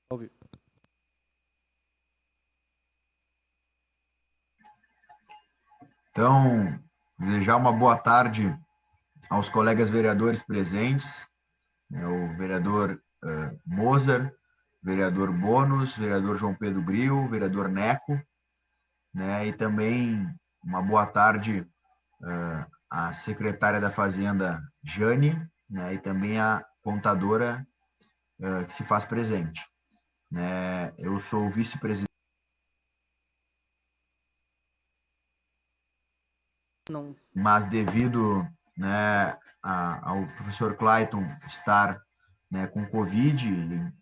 Ao vivo. Então, desejar uma boa tarde aos colegas vereadores presentes, o vereador Moser, vereador Bônus, vereador João Pedro Gril, vereador Neco, e também uma boa tarde à secretária da Fazenda, Jane, e também à contadora que se faz presente. Eu sou o vice-presidente. Não. Mas devido ao professor Clayton estar com Covid, ele,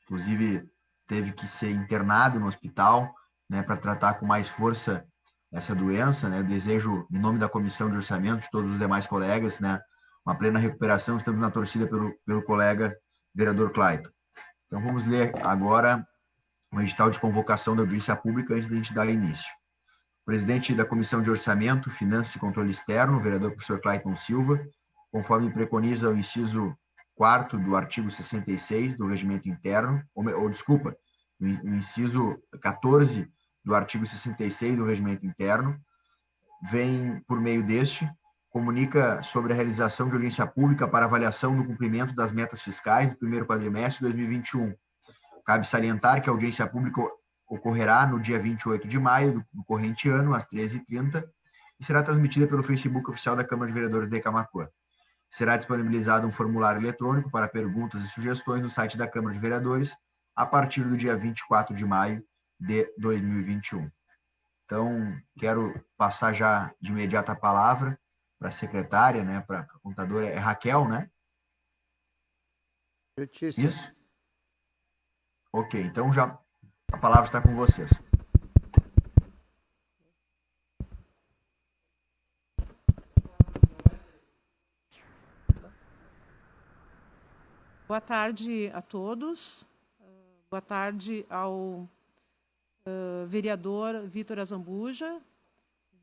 inclusive, teve que ser internado no hospital para tratar com mais força essa doença. Desejo, em nome da Comissão de Orçamento, de todos os demais colegas, uma plena recuperação. Estamos na torcida pelo colega vereador Clayton. Então, vamos ler agora o edital de convocação da audiência pública antes de a gente dar início. Presidente da Comissão de Orçamento, Finanças e Controle Externo, o vereador professor Clayton Silva, conforme preconiza o inciso 4º do artigo 66 do Regimento Interno, desculpa, o inciso 14 do artigo 66 do Regimento Interno, vem, por meio deste, comunica sobre a realização de audiência pública para avaliação do cumprimento das metas fiscais do primeiro quadrimestre de 2021. Cabe salientar que a audiência pública ocorrerá no dia 28 de maio do corrente ano, às 13h30, e será transmitida pelo Facebook oficial da Câmara de Vereadores de Camaquã. Será disponibilizado um formulário eletrônico para perguntas e sugestões no site da Câmara de Vereadores a partir do dia 24 de maio de 2021. Então, quero passar já de imediato a palavra para a secretária, para a contadora, é Raquel, né? Letícia. Isso? Ok, então já a palavra está com vocês. Boa tarde a todos. Boa tarde ao vereador Vitor Azambuja,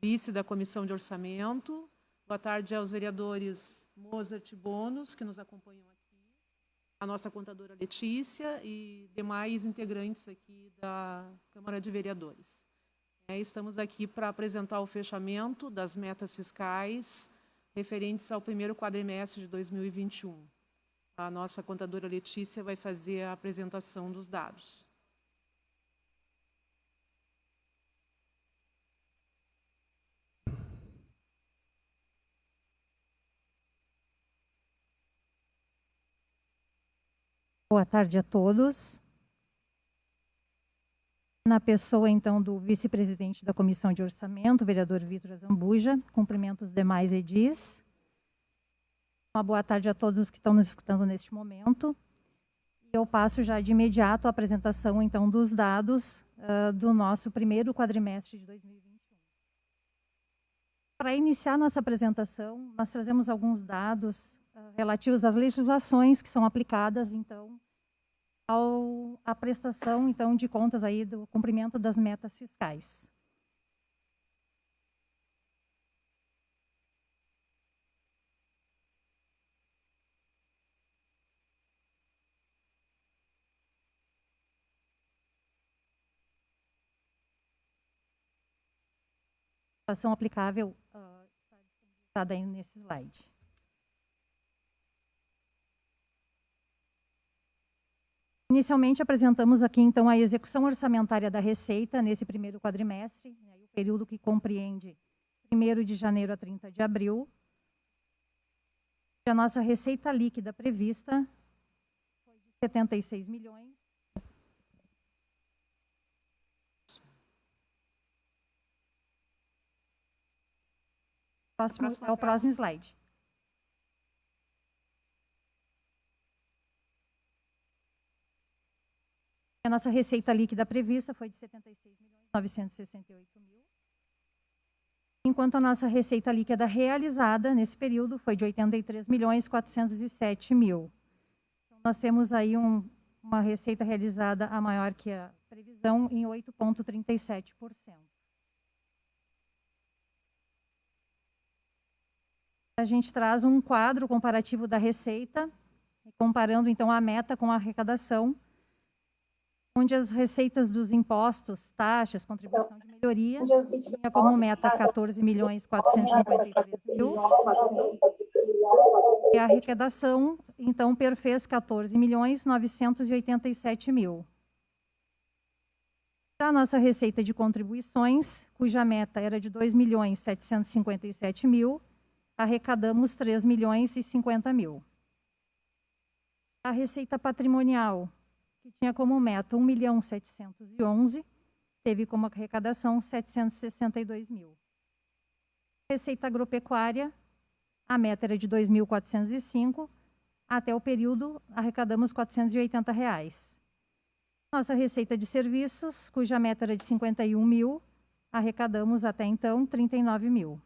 vice da Comissão de Orçamento. Boa tarde aos vereadores Mozart e Bônus, que nos acompanham aqui, a nossa contadora Letícia e demais integrantes aqui da Câmara de Vereadores. Estamos aqui para apresentar o fechamento das metas fiscais referentes ao primeiro quadrimestre de 2021. A nossa contadora Letícia vai fazer a apresentação dos dados. Boa tarde a todos. Na pessoa, então, do vice-presidente da Comissão de Orçamento, vereador Vitor Azambuja, cumprimento os demais edis. Uma boa tarde a todos que estão nos escutando neste momento. Eu passo já de imediato a apresentação, então, dos dados do nosso primeiro quadrimestre de 2021. Para iniciar nossa apresentação, nós trazemos alguns dados relativos às legislações que são aplicadas, então, à prestação, então, de contas aí do cumprimento das metas fiscais. A legislação aplicável está disponibilizada aí nesse slide. Inicialmente, apresentamos aqui, então, a execução orçamentária da Receita nesse primeiro quadrimestre, o período que compreende 1º de janeiro a 30 de abril. A nossa receita líquida prevista foi de 76 milhões. É o próximo slide. A nossa receita líquida prevista foi de 76.968.000, enquanto a nossa receita líquida realizada nesse período foi de 83.407.000. Então, nós temos aí uma receita realizada a maior que a previsão em 8,37%. A gente traz um quadro comparativo da receita comparando, então, a meta com a arrecadação, onde as receitas dos impostos, taxas, contribuição de melhoria, tinha como meta 14.453.000, e a arrecadação, então, perfez 14.987.000. Já a nossa receita de contribuições, cuja meta era de 2.757.000, arrecadamos 3.050.000. A receita patrimonial, que tinha como meta 1.711.000, teve como arrecadação 762.000. Receita agropecuária, a meta era de 2.405, até o período arrecadamos R$ 480. Nossa receita de serviços, cuja meta era de 51.000, arrecadamos até então 39.000.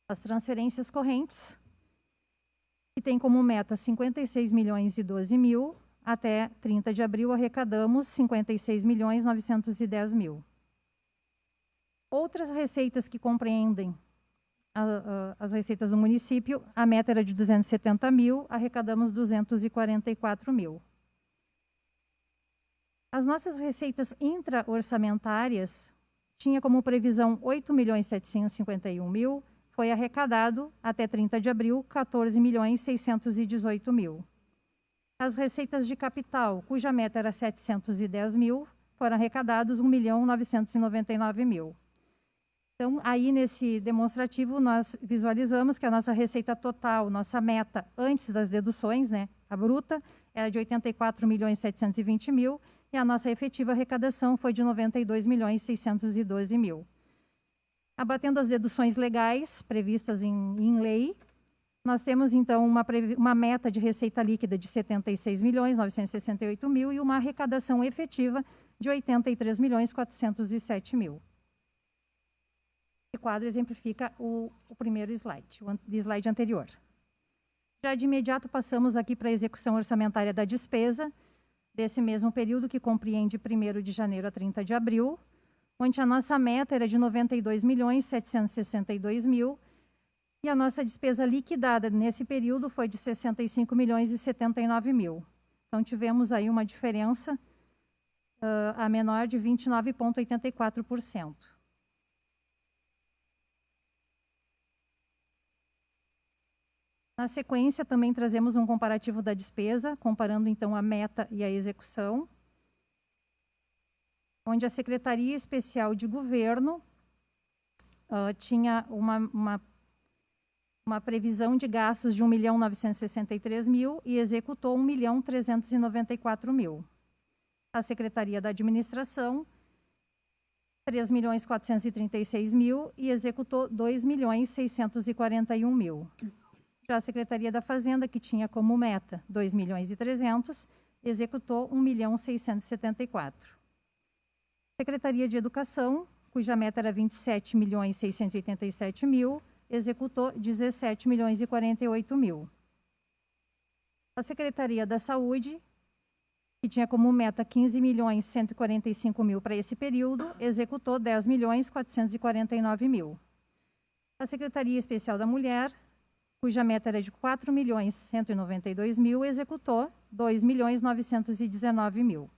As transferências correntes, que tem como meta 56.012.000, até 30 de abril arrecadamos 56.910.000. Outras receitas que compreendem as receitas do município, a meta era de 270.000, arrecadamos 244.000. As nossas receitas intra-orçamentárias tinha como previsão 8.751.000, foi arrecadado até 30 de abril 14.618.000. As receitas de capital, cuja meta era 710.000, foram arrecadados 1.999.000. Então, aí nesse demonstrativo, nós visualizamos que a nossa receita total, nossa meta antes das deduções, né, a bruta, era de 84.720.000, e a nossa efetiva arrecadação foi de 92.612.000. Abatendo as deduções legais previstas em lei, nós temos, então, uma meta de receita líquida de 76.968.000 e uma arrecadação efetiva de 83.407.000. Esse quadro exemplifica o primeiro slide, o slide anterior. Já de imediato passamos aqui para a execução orçamentária da despesa, desse mesmo período, que compreende 1º de janeiro a 30 de abril, onde a nossa meta era de 92.762.000, e a nossa despesa liquidada nesse período foi de 65.079.000. Então, tivemos aí uma diferença a menor de 29,84%. Na sequência, também trazemos um comparativo da despesa, comparando, então, a meta e a execução, onde a Secretaria Especial de Governo tinha uma previsão de gastos de 1.963.000 e executou 1.394.000. A Secretaria da Administração, 3.436.000 e executou 2.641.000. Já a Secretaria da Fazenda, que tinha como meta 2.300.000, executou 1.674.000. Secretaria de Educação, cuja meta era 27.687.000, executou 17.048.000. A Secretaria da Saúde, que tinha como meta 15.145.000 para esse período, executou 10.449.000. A Secretaria Especial da Mulher, cuja meta era de 4.192.000, executou 2.919.000.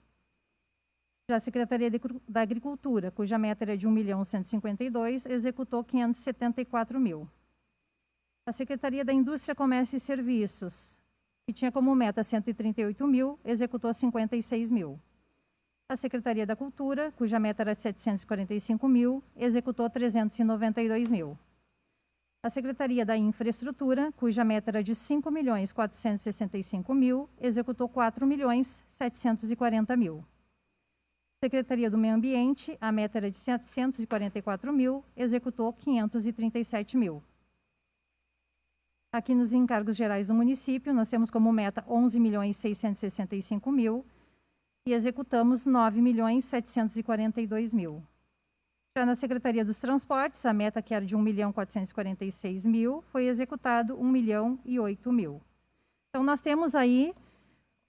Já a Secretaria da Agricultura, cuja meta era de 1.152.000, executou 574.000. A Secretaria da Indústria, Comércio e Serviços, que tinha como meta 138.000, executou 56.000. A Secretaria da Cultura, cuja meta era de 745.000, executou 392.000. A Secretaria da Infraestrutura, cuja meta era de 5.465.000, executou 4.740.000. Secretaria do Meio Ambiente, a meta era de 744.000, executou 537.000. Aqui nos encargos gerais do município, nós temos como meta 11.665.000 e executamos 9.742.000. Já na Secretaria dos Transportes, a meta, que era de 1.446.000, foi executado 1.008.000. Então, nós temos aí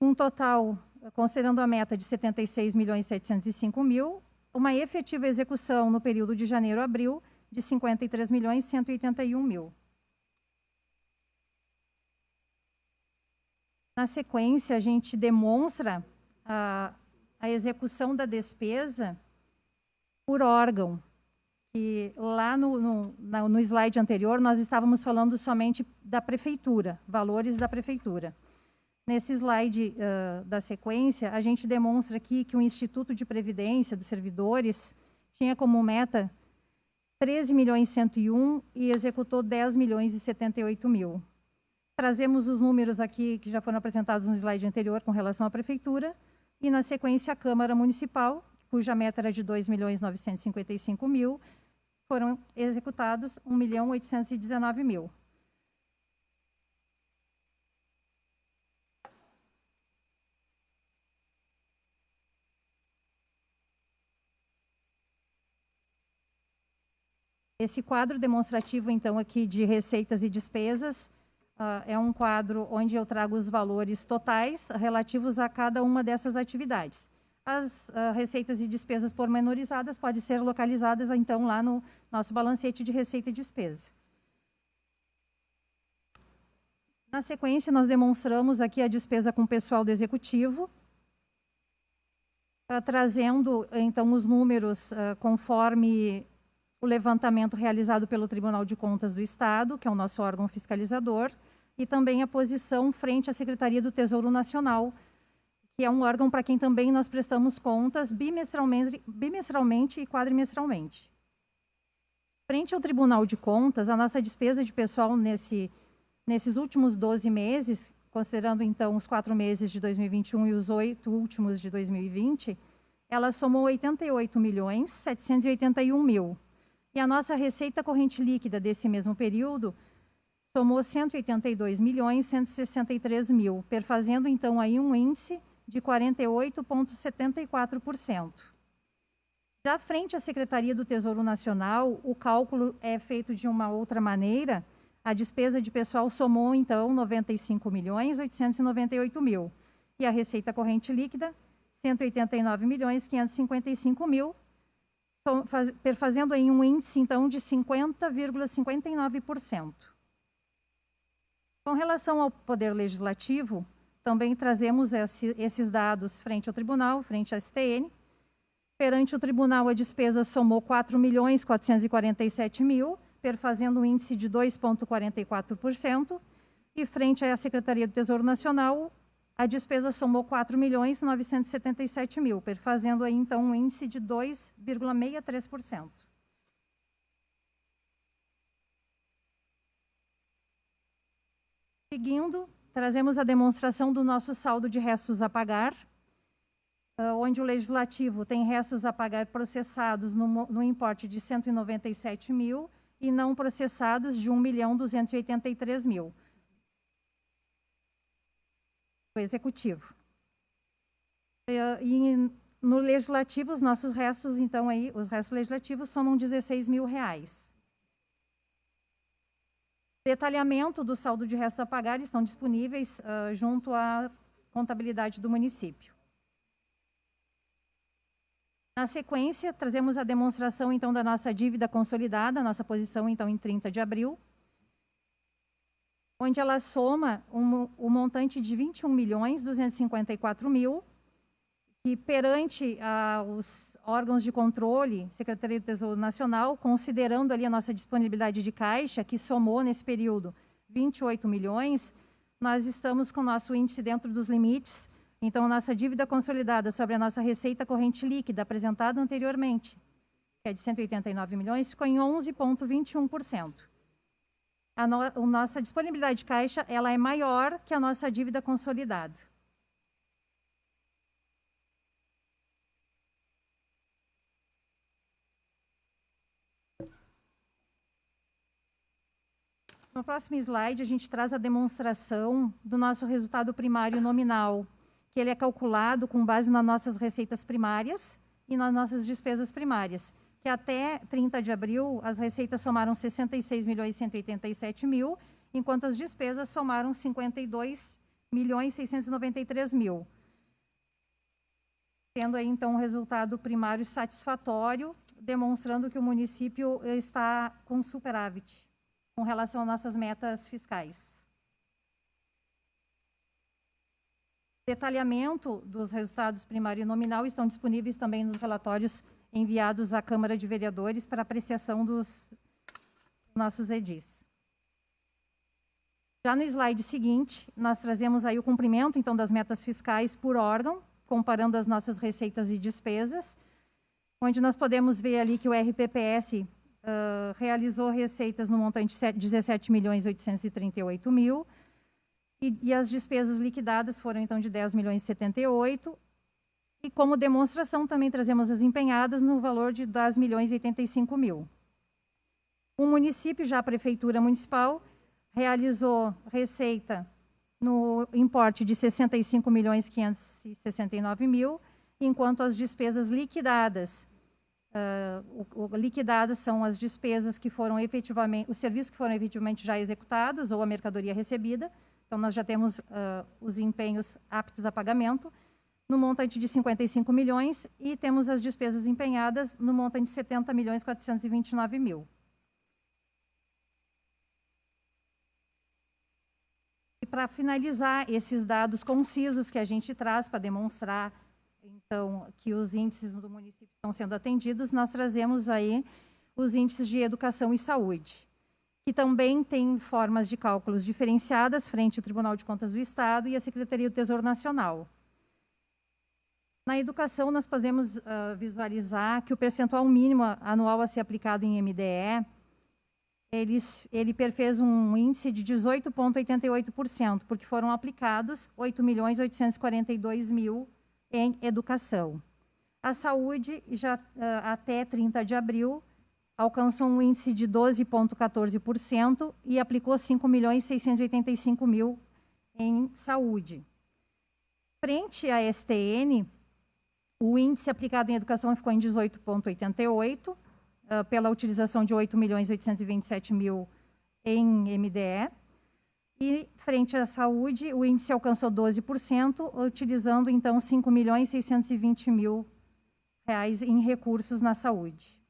um total, considerando a meta de 76.705.000, uma efetiva execução no período de janeiro a abril de 53.181.000. Na sequência, a gente demonstra a execução da despesa por órgão. E lá no slide anterior, nós estávamos falando somente da prefeitura, valores da prefeitura. Nesse slide da sequência, a gente demonstra aqui que o Instituto de Previdência dos Servidores tinha como meta 13.101.000 e executou 10.078.000. Trazemos os números aqui que já foram apresentados no slide anterior com relação à prefeitura e, na sequência, a Câmara Municipal, cuja meta era de 2.955.000, foram executados 1.819.000. Esse quadro demonstrativo, então, aqui de receitas e despesas, é um quadro onde eu trago os valores totais relativos a cada uma dessas atividades. As receitas e despesas pormenorizadas podem ser localizadas, então, lá no nosso balancete de receita e despesa. Na sequência, nós demonstramos aqui a despesa com o pessoal do Executivo, trazendo, então, os números conforme o levantamento realizado pelo Tribunal de Contas do Estado, que é o nosso órgão fiscalizador, e também a posição frente à Secretaria do Tesouro Nacional, que é um órgão para quem também nós prestamos contas bimestralmente e quadrimestralmente. Frente ao Tribunal de Contas, a nossa despesa de pessoal nesses últimos 12 meses, considerando então os 4 meses de 2021 e os 8 últimos de 2020, ela somou 88.781.000. E a nossa receita corrente líquida desse mesmo período somou 182.163.000, perfazendo então aí um índice de 48,74%. Já frente à Secretaria do Tesouro Nacional, o cálculo é feito de uma outra maneira. A despesa de pessoal somou então 95.898.000 e a receita corrente líquida 189.555.000, perfazendo aí um índice então de 50,59%. Com relação ao Poder Legislativo, também trazemos esses dados frente ao Tribunal, frente à STN. Perante o Tribunal, a despesa somou 4.447.000, perfazendo um índice de 2,44%. E frente à Secretaria do Tesouro Nacional, a despesa somou 4.977.000, perfazendo aí, então, um índice de 2,63%. Seguindo, trazemos a demonstração do nosso saldo de restos a pagar, onde o Legislativo tem restos a pagar processados no importe de 197.000 e não processados de 1.283.000. O Executivo. E no Legislativo, os nossos restos, então, aí, os restos legislativos somam R$16.000. Detalhamento do saldo de restos a pagar estão disponíveis junto à contabilidade do município. Na sequência, trazemos a demonstração, então, da nossa dívida consolidada, nossa posição, então, em 30 de abril, onde ela soma o montante de 21.254.000, que perante os órgãos de controle, Secretaria do Tesouro Nacional, considerando ali a nossa disponibilidade de caixa, que somou nesse período 28 milhões, nós estamos com o nosso índice dentro dos limites. Então, a nossa dívida consolidada sobre a nossa receita corrente líquida, apresentada anteriormente, que é de 189 milhões, ficou em 11,21%. A nossa disponibilidade de caixa ela é maior que a nossa dívida consolidada. No próximo slide, a gente traz a demonstração do nosso resultado primário nominal, que ele é calculado com base nas nossas receitas primárias e nas nossas despesas primárias, que até 30 de abril as receitas somaram 66.187.000, enquanto as despesas somaram 52.693.000. Tendo aí, então, um resultado primário satisfatório, demonstrando que o município está com superávit com relação às nossas metas fiscais. Detalhamento dos resultados primário e nominal estão disponíveis também nos relatórios enviados à Câmara de Vereadores para apreciação dos nossos edis. Já no slide seguinte, nós trazemos aí o cumprimento, então, das metas fiscais por órgão, comparando as nossas receitas e despesas, onde nós podemos ver ali que o RPPS realizou receitas no montante de 17.838.000, e as despesas liquidadas foram, então, de 10.078.000, e como demonstração também trazemos as empenhadas no valor de 10.085.000. O município, já a Prefeitura Municipal, realizou receita no importe de 65.569.000, enquanto as despesas liquidadas, liquidadas são as despesas que foram efetivamente, os serviços que foram efetivamente já executados ou a mercadoria recebida. Então, nós já temos os empenhos aptos a pagamento, no montante de 55 milhões, e temos as despesas empenhadas no montante de 70.429.000. E para finalizar, esses dados concisos que a gente traz para demonstrar, então, que os índices do município estão sendo atendidos, nós trazemos aí os índices de educação e saúde, que também tem formas de cálculos diferenciadas frente ao Tribunal de Contas do Estado e a Secretaria do Tesouro Nacional. Na educação, nós podemos visualizar que o percentual mínimo anual a ser aplicado em MDE, ele perfez um índice de 18,88%, porque foram aplicados 8.842.000 em educação. A saúde, já até 30 de abril, alcançou um índice de 12,14% e aplicou 5.685.000 em saúde. Frente à STN, o índice aplicado em educação ficou em 18,88%, pela utilização de 8.827.000 em MDE. E, frente à saúde, o índice alcançou 12%, utilizando, então, 5.620.000 reais em recursos na saúde.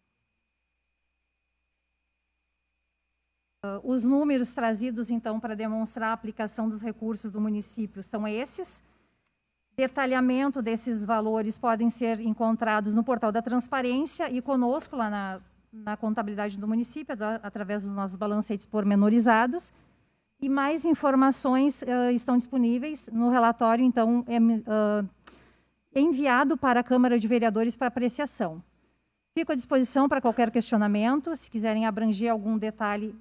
Os números trazidos, então, para demonstrar a aplicação dos recursos do município são esses. Detalhamento desses valores podem ser encontrados no portal da transparência e conosco lá na contabilidade do município, através dos nossos balancetes pormenorizados. E mais informações estão disponíveis no relatório, então, enviado para a Câmara de Vereadores para apreciação. Fico à disposição para qualquer questionamento, se quiserem abranger algum detalhe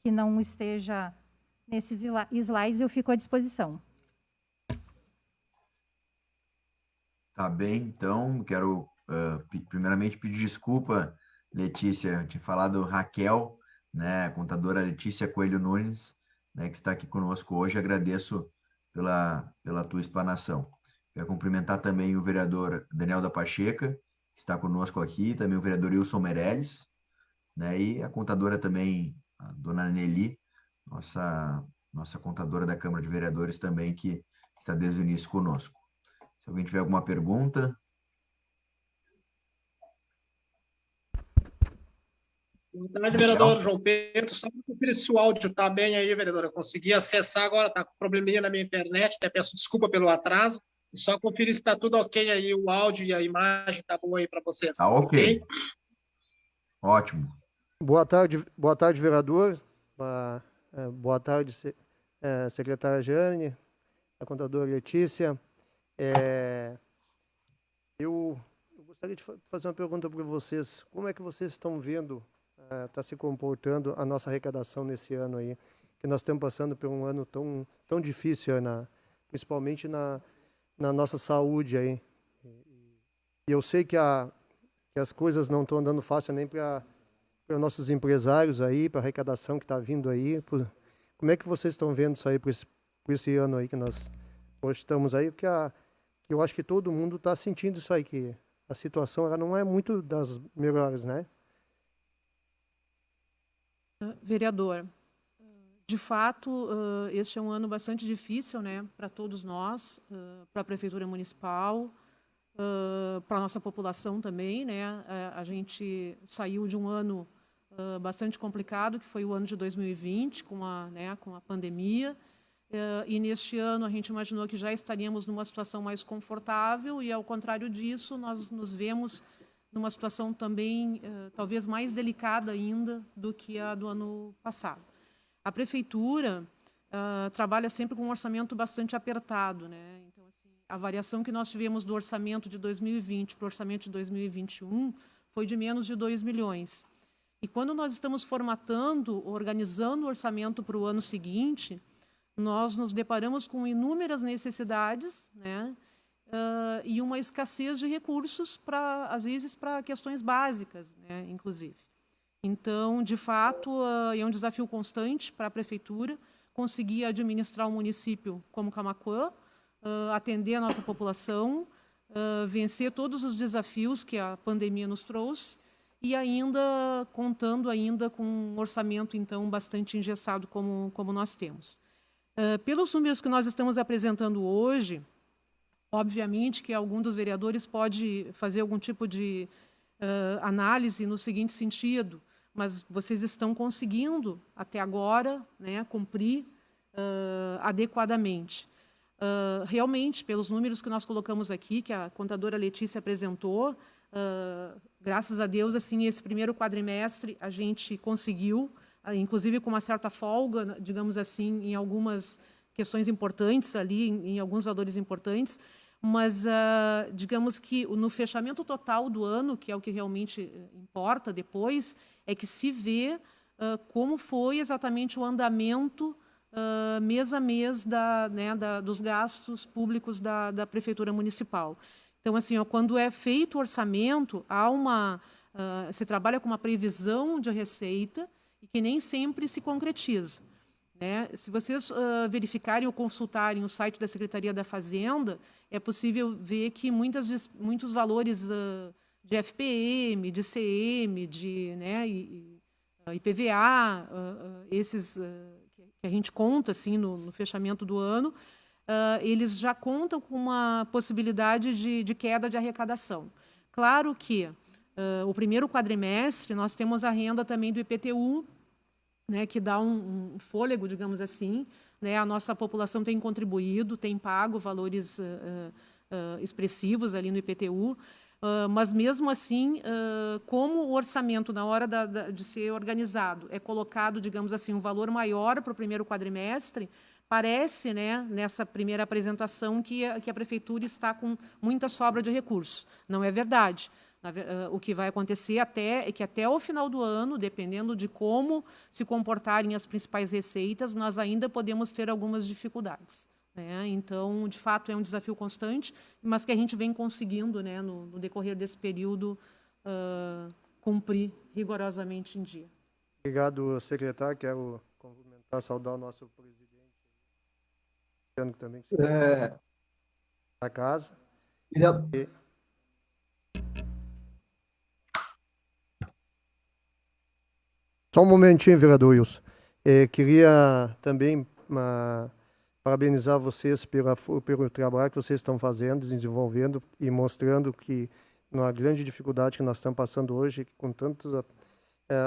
que não esteja nesses slides, eu fico à disposição. Tá bem, então, quero primeiramente pedir desculpa, Letícia, eu tinha falado Raquel, né, a contadora Letícia Coelho Nunes, né, que está aqui conosco hoje, agradeço pela tua explanação. Quero cumprimentar também o vereador Daniel da Pacheca, que está conosco aqui, também o vereador Wilson Meirelles, né, e a contadora também, a dona Nelly, nossa contadora da Câmara de Vereadores também, que está desde o início conosco. Se alguém tiver alguma pergunta. Boa tarde, vereador João Pedro. Só para conferir se o áudio está bem aí, vereador. Eu consegui acessar agora, está com probleminha na minha internet, até peço desculpa pelo atraso. Só conferir se está tudo ok aí, o áudio e a imagem está bom aí para vocês. Tá ok. Ótimo. Boa tarde, vereador. Boa tarde, secretária Jane, a contadora Letícia. Eu gostaria de fazer uma pergunta para vocês. Como é que vocês estão vendo, está se comportando a nossa arrecadação nesse ano aí? Que nós estamos passando por um ano tão difícil, principalmente na nossa saúde aí. E eu sei que as coisas não estão andando fácil nem para nossos empresários aí, para a arrecadação que está vindo aí. Como é que vocês estão vendo isso aí por esse ano aí que nós hoje estamos aí? Porque eu acho que todo mundo está sentindo isso aí, que a situação ela não é muito das melhores, né? Vereador, de fato, este é um ano bastante difícil, né, para todos nós, para a Prefeitura Municipal, para a nossa população também, né? A gente saiu de um ano bastante complicado, que foi o ano de 2020, com a pandemia. e neste ano a gente imaginou que já estaríamos numa situação mais confortável e, ao contrário disso, nós nos vemos numa situação também talvez mais delicada ainda do que a do ano passado. A Prefeitura trabalha sempre com um orçamento bastante apertado, né? Então, assim, a variação que nós tivemos do orçamento de 2020 para o orçamento de 2021 foi de menos de 2 milhões. E quando nós estamos formatando, organizando o orçamento para o ano seguinte, nós nos deparamos com inúmeras necessidades, né? E uma escassez de recursos, às vezes, para questões básicas, né? Inclusive. Então, de fato, é um desafio constante para a Prefeitura conseguir administrar um município como Camaquã, atender a nossa população, vencer todos os desafios que a pandemia nos trouxe e ainda contando ainda com um orçamento, então, bastante engessado como nós temos. Pelos números que nós estamos apresentando hoje, obviamente que algum dos vereadores pode fazer algum tipo de análise no seguinte sentido, mas vocês estão conseguindo, até agora, né, cumprir adequadamente. Realmente, pelos números que nós colocamos aqui, que a contadora Letícia apresentou, graças a Deus, assim, esse primeiro quadrimestre a gente conseguiu, inclusive com uma certa folga, digamos assim, em algumas questões importantes ali, em alguns valores importantes, mas digamos que no fechamento total do ano, que é o que realmente importa depois, é que se vê como foi exatamente o andamento mês a mês dos gastos públicos da Prefeitura Municipal. Então, assim, quando é feito o orçamento, se trabalha com uma previsão de receita e que nem sempre se concretiza, né? Se vocês verificarem ou consultarem o site da Secretaria da Fazenda, é possível ver que muitos valores de FPM, de CM, de IPVA, esses que a gente conta assim, no fechamento do ano, eles já contam com uma possibilidade de queda de arrecadação. Claro que o primeiro quadrimestre nós temos a renda também do IPTU, né, que dá um fôlego, digamos assim, né? A nossa população tem contribuído, tem pago valores expressivos ali no IPTU, mas mesmo assim, como o orçamento na hora de ser organizado é colocado, digamos assim, um valor maior para o primeiro quadrimestre, parece, né, nessa primeira apresentação que a Prefeitura está com muita sobra de recursos. Não é verdade. O que vai acontecer é que até o final do ano, dependendo de como se comportarem as principais receitas, nós ainda podemos ter algumas dificuldades, né? Então, de fato, é um desafio constante, mas que a gente vem conseguindo, né, no decorrer desse período, cumprir rigorosamente em dia. Obrigado, secretário. Quero cumprimentar, saudar o nosso presidente, que também da casa. Só um momentinho, vereador Wilson. Queria também parabenizar vocês pelo trabalho que vocês estão fazendo, desenvolvendo e mostrando que, na grande dificuldade que nós estamos passando hoje, com tanta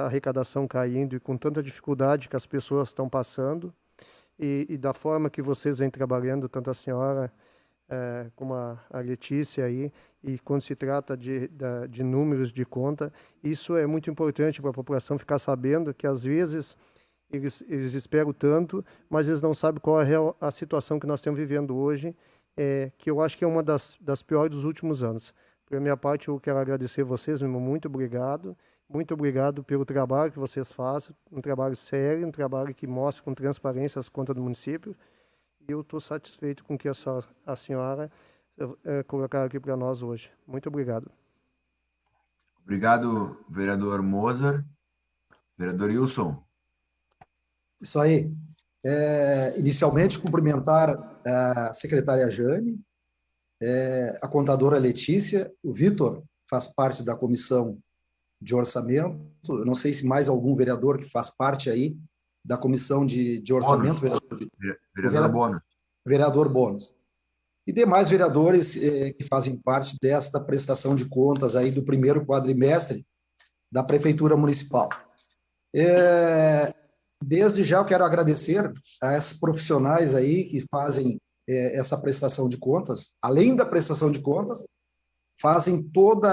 arrecadação caindo e com tanta dificuldade que as pessoas estão passando, e da forma que vocês vêm trabalhando, tanto a senhora como a Letícia aí, e quando se trata de números de conta, isso é muito importante para a população ficar sabendo que, às vezes, eles esperam tanto, mas eles não sabem qual é a situação que nós estamos vivendo hoje, que eu acho que é uma das piores dos últimos anos. Por minha parte, eu quero agradecer vocês, muito obrigado pelo trabalho que vocês fazem, um trabalho sério, um trabalho que mostra com transparência as contas do município, e eu estou satisfeito com o que a senhora colocar aqui para nós hoje. Muito obrigado. Obrigado, vereador Moser. Vereador Wilson. Isso aí. Inicialmente, cumprimentar a secretária Jane, a contadora Letícia, o Vitor faz parte da comissão de orçamento. Eu não sei se mais algum vereador que faz parte aí da comissão de orçamento. Vereador Bônus. Vereador Bônus. E demais vereadores que fazem parte desta prestação de contas aí do primeiro quadrimestre da Prefeitura Municipal. desde já eu quero agradecer a esses profissionais aí que fazem essa prestação de contas, além da prestação de contas, fazem toda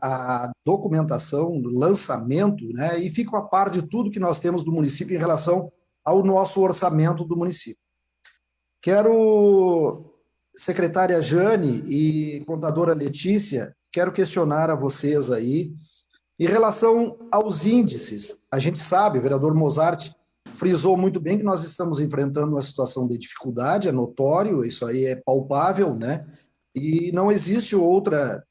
a documentação, o lançamento, né, e ficam a par de tudo que nós temos do município em relação ao nosso orçamento do município. Quero, secretária Jane e contadora Letícia, quero questionar a vocês aí, em relação aos índices. A gente sabe, o vereador Mozart frisou muito bem que nós estamos enfrentando uma situação de dificuldade, é notório, isso aí é palpável, né? E não existe outra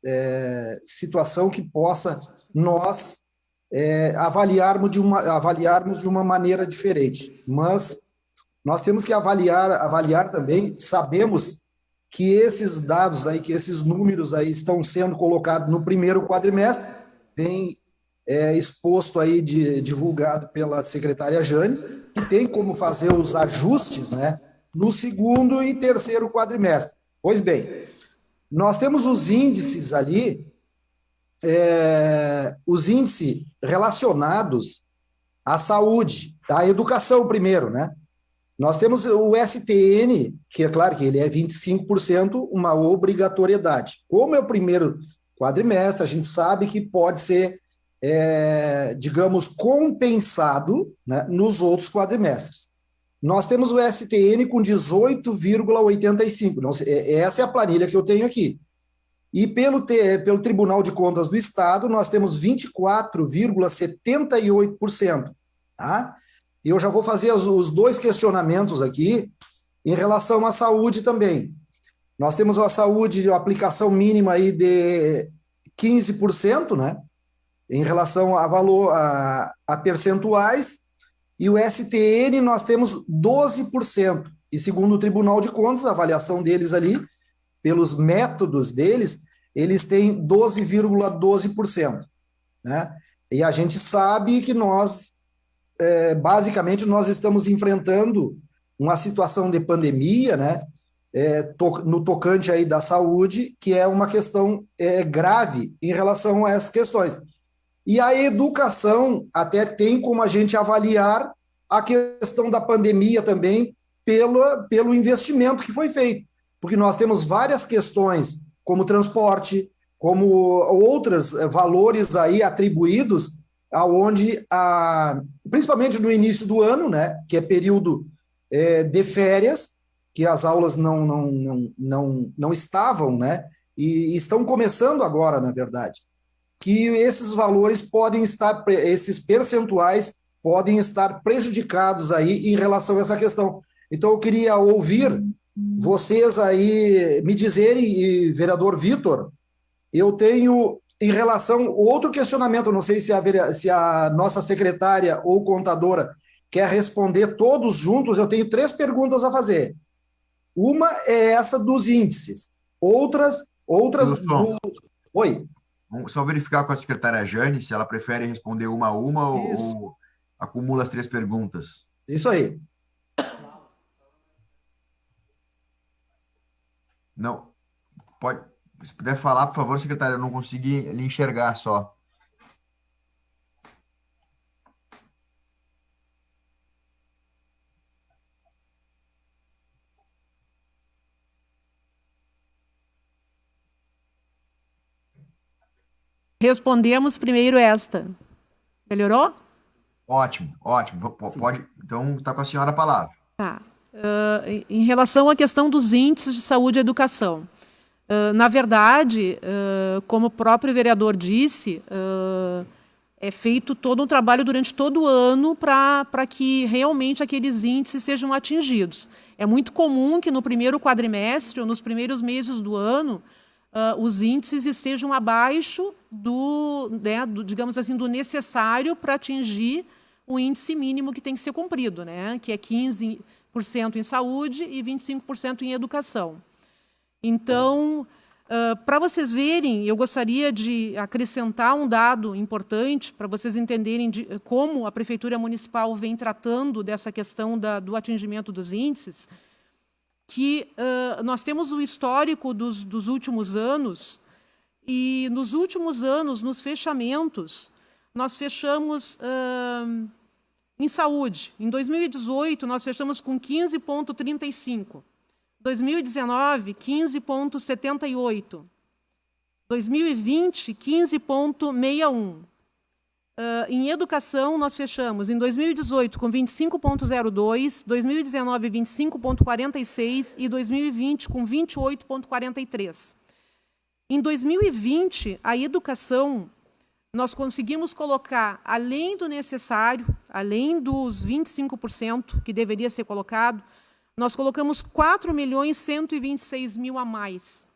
situação que possa nós avaliarmos de uma maneira diferente. Mas nós temos que avaliar também, sabemos que esses dados aí, que esses números aí estão sendo colocados no primeiro quadrimestre, bem exposto aí, divulgado pela secretária Jane, que tem como fazer os ajustes, né, no segundo e terceiro quadrimestre. Pois bem, nós temos os índices ali, os índices relacionados à saúde, à educação primeiro, né? Nós temos o STN, que é claro que ele é 25%, uma obrigatoriedade. Como é o primeiro quadrimestre, a gente sabe que pode ser, digamos, compensado, né, nos outros quadrimestres. Nós temos o STN com 18,85%. Essa é a planilha que eu tenho aqui. E pelo Tribunal de Contas do Estado, nós temos 24,78%. Tá? E eu já vou fazer os dois questionamentos aqui em relação à saúde também. Nós temos a saúde, a aplicação mínima aí de 15%, né? Em relação a valor, a percentuais, e o STN nós temos 12%. E segundo o Tribunal de Contas, a avaliação deles ali, pelos métodos deles, eles têm 12,12%. Né? E a gente sabe que nós, basicamente, nós estamos enfrentando uma situação de pandemia, né? No tocante aí da saúde, que é uma questão grave em relação a essas questões. E a educação até tem como a gente avaliar a questão da pandemia também pelo investimento que foi feito, porque nós temos várias questões, como transporte, como outros valores aí atribuídos, aonde, principalmente no início do ano, né, que é período de férias, que as aulas não estavam, né, e estão começando agora, na verdade, que esses valores podem estar, esses percentuais podem estar prejudicados aí em relação a essa questão. Então, eu queria ouvir vocês aí me dizerem, e vereador Vitor, eu tenho em relação, outro questionamento, não sei se a nossa secretária ou contadora quer responder todos juntos, eu tenho 3 perguntas a fazer. Uma é essa dos índices, outras Oi. Vamos só verificar com a secretária Jane se ela prefere responder uma a uma ou acumula as 3 perguntas. Isso aí. Não. Pode. Se puder falar, por favor, secretária, eu não consegui lhe enxergar só. Respondemos primeiro esta. Melhorou? Ótimo, ótimo. Pode, então, está com a senhora a palavra. Tá. Em relação à questão dos índices de saúde e educação. Na verdade, como o próprio vereador disse, é feito todo um trabalho durante todo o ano para que realmente aqueles índices sejam atingidos. É muito comum que no primeiro quadrimestre ou nos primeiros meses do ano, os índices estejam abaixo digamos assim, do necessário para atingir o índice mínimo que tem que ser cumprido, né? Que é 15% em saúde e 25% em educação. Então, para vocês verem, eu gostaria de acrescentar um dado importante para vocês entenderem como a Prefeitura Municipal vem tratando dessa questão do atingimento dos índices, que nós temos o histórico dos últimos anos, e nos últimos anos, nos fechamentos, nós fechamos Em saúde, em 2018, nós fechamos com 15,35. 2019, 15,78. 2020, 15,61. Em educação, nós fechamos em 2018 com 25,02, 2019, 25,46 e 2020 com 28,43. Em 2020, a educação, nós conseguimos colocar, além do necessário, além dos 25% que deveria ser colocado, nós colocamos 4.126.000 a mais,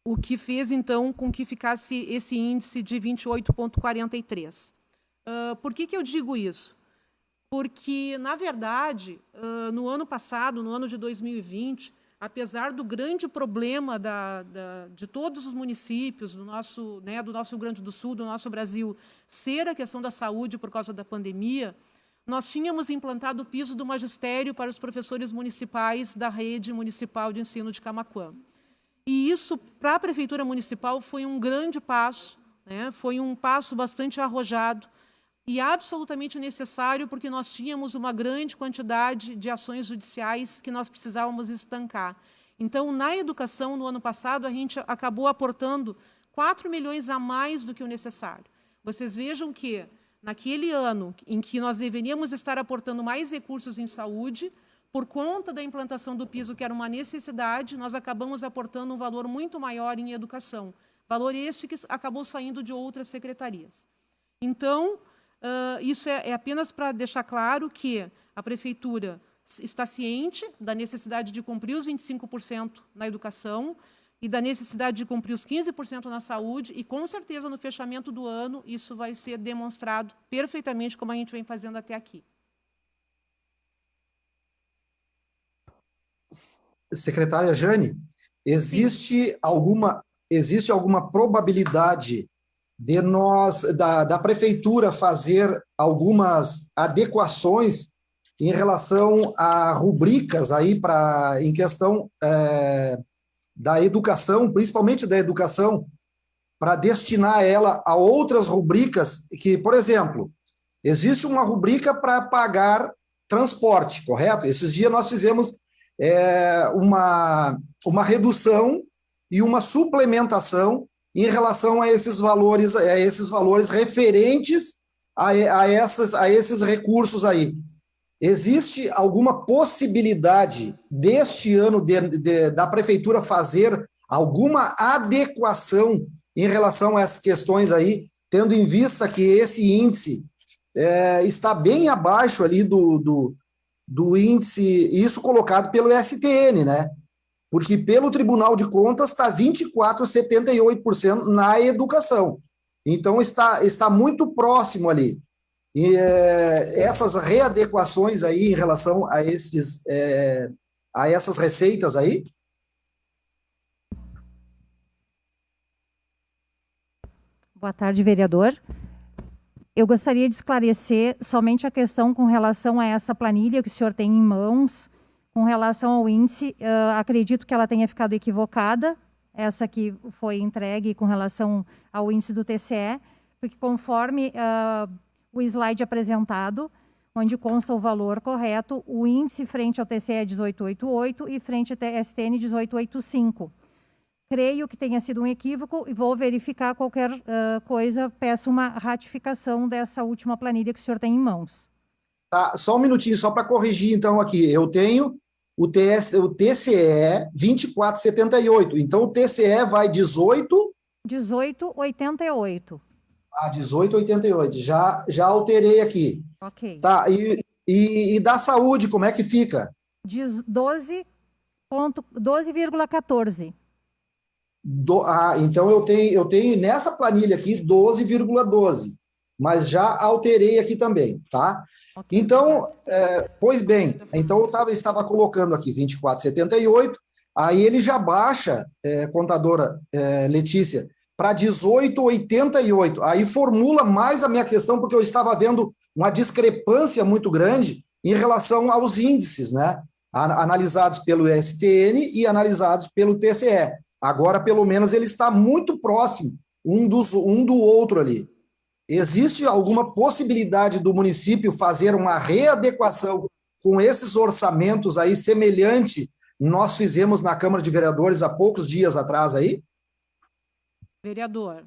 o que fez, então, com que ficasse esse índice de 28,43. Por que eu digo isso? Porque, na verdade, no ano passado, no ano de 2020, apesar do grande problema de todos os municípios do nosso Rio Grande do Sul, do nosso Brasil, ser a questão da saúde por causa da pandemia, nós tínhamos implantado o piso do magistério para os professores municipais da rede municipal de ensino de Camaquã. E isso, para a Prefeitura Municipal, foi um grande passo, né? Foi um passo bastante arrojado e absolutamente necessário, porque nós tínhamos uma grande quantidade de ações judiciais que nós precisávamos estancar. Então, na educação, no ano passado, a gente acabou aportando 4 milhões a mais do que o necessário. Vocês vejam que, naquele ano em que nós deveríamos estar aportando mais recursos em saúde, por conta da implantação do piso, que era uma necessidade, nós acabamos aportando um valor muito maior em educação. Valor este que acabou saindo de outras secretarias. Então, isso é apenas para deixar claro que a Prefeitura está ciente da necessidade de cumprir os 25% na educação e da necessidade de cumprir os 15% na saúde, e, com certeza, no fechamento do ano, isso vai ser demonstrado perfeitamente, como a gente vem fazendo até aqui. Secretária Jane, existe alguma probabilidade de da Prefeitura fazer algumas adequações em relação a rubricas aí em questão da educação, principalmente da educação, para destinar ela a outras rubricas que, por exemplo, existe uma rubrica para pagar transporte, correto? Esses dias nós fizemos uma redução e uma suplementação em relação a esses valores referentes a esses recursos aí. Existe alguma possibilidade deste ano da Prefeitura fazer alguma adequação em relação a essas questões aí, tendo em vista que esse índice está bem abaixo ali do índice, isso colocado pelo STN, né? Porque pelo Tribunal de Contas está 24,78% na educação. Então está muito próximo ali. E essas readequações aí em relação a essas receitas aí? Boa tarde, vereador. Eu gostaria de esclarecer somente a questão com relação a essa planilha que o senhor tem em mãos, com relação ao índice. Acredito que ela tenha ficado equivocada, essa que foi entregue com relação ao índice do TCE, porque conforme o slide apresentado, onde consta o valor correto, o índice frente ao TCE é 18,88 e frente ao STN 18,85. Creio que tenha sido um equívoco e vou verificar qualquer coisa, peço uma ratificação dessa última planilha que o senhor tem em mãos. Tá, só um minutinho, só para corrigir então aqui. Eu tenho o TCE 24,78, então o TCE vai 18,88. Ah, 18,88, já alterei aqui. Ok. Tá, e da saúde, como é que fica? 12,14. Então eu tenho nessa planilha aqui 12,12, mas já alterei aqui também, tá? Okay. Então, pois bem, então eu estava colocando aqui 24,78, aí ele já baixa, contadora Letícia, para 18,88, aí formula mais a minha questão, porque eu estava vendo uma discrepância muito grande em relação aos índices, né? Analisados pelo STN e analisados pelo TCE. Agora, pelo menos, ele está muito próximo um do outro ali. existe alguma possibilidade do município fazer uma readequação com esses orçamentos aí, semelhante nós fizemos na Câmara de Vereadores há poucos dias atrás aí? Vereador,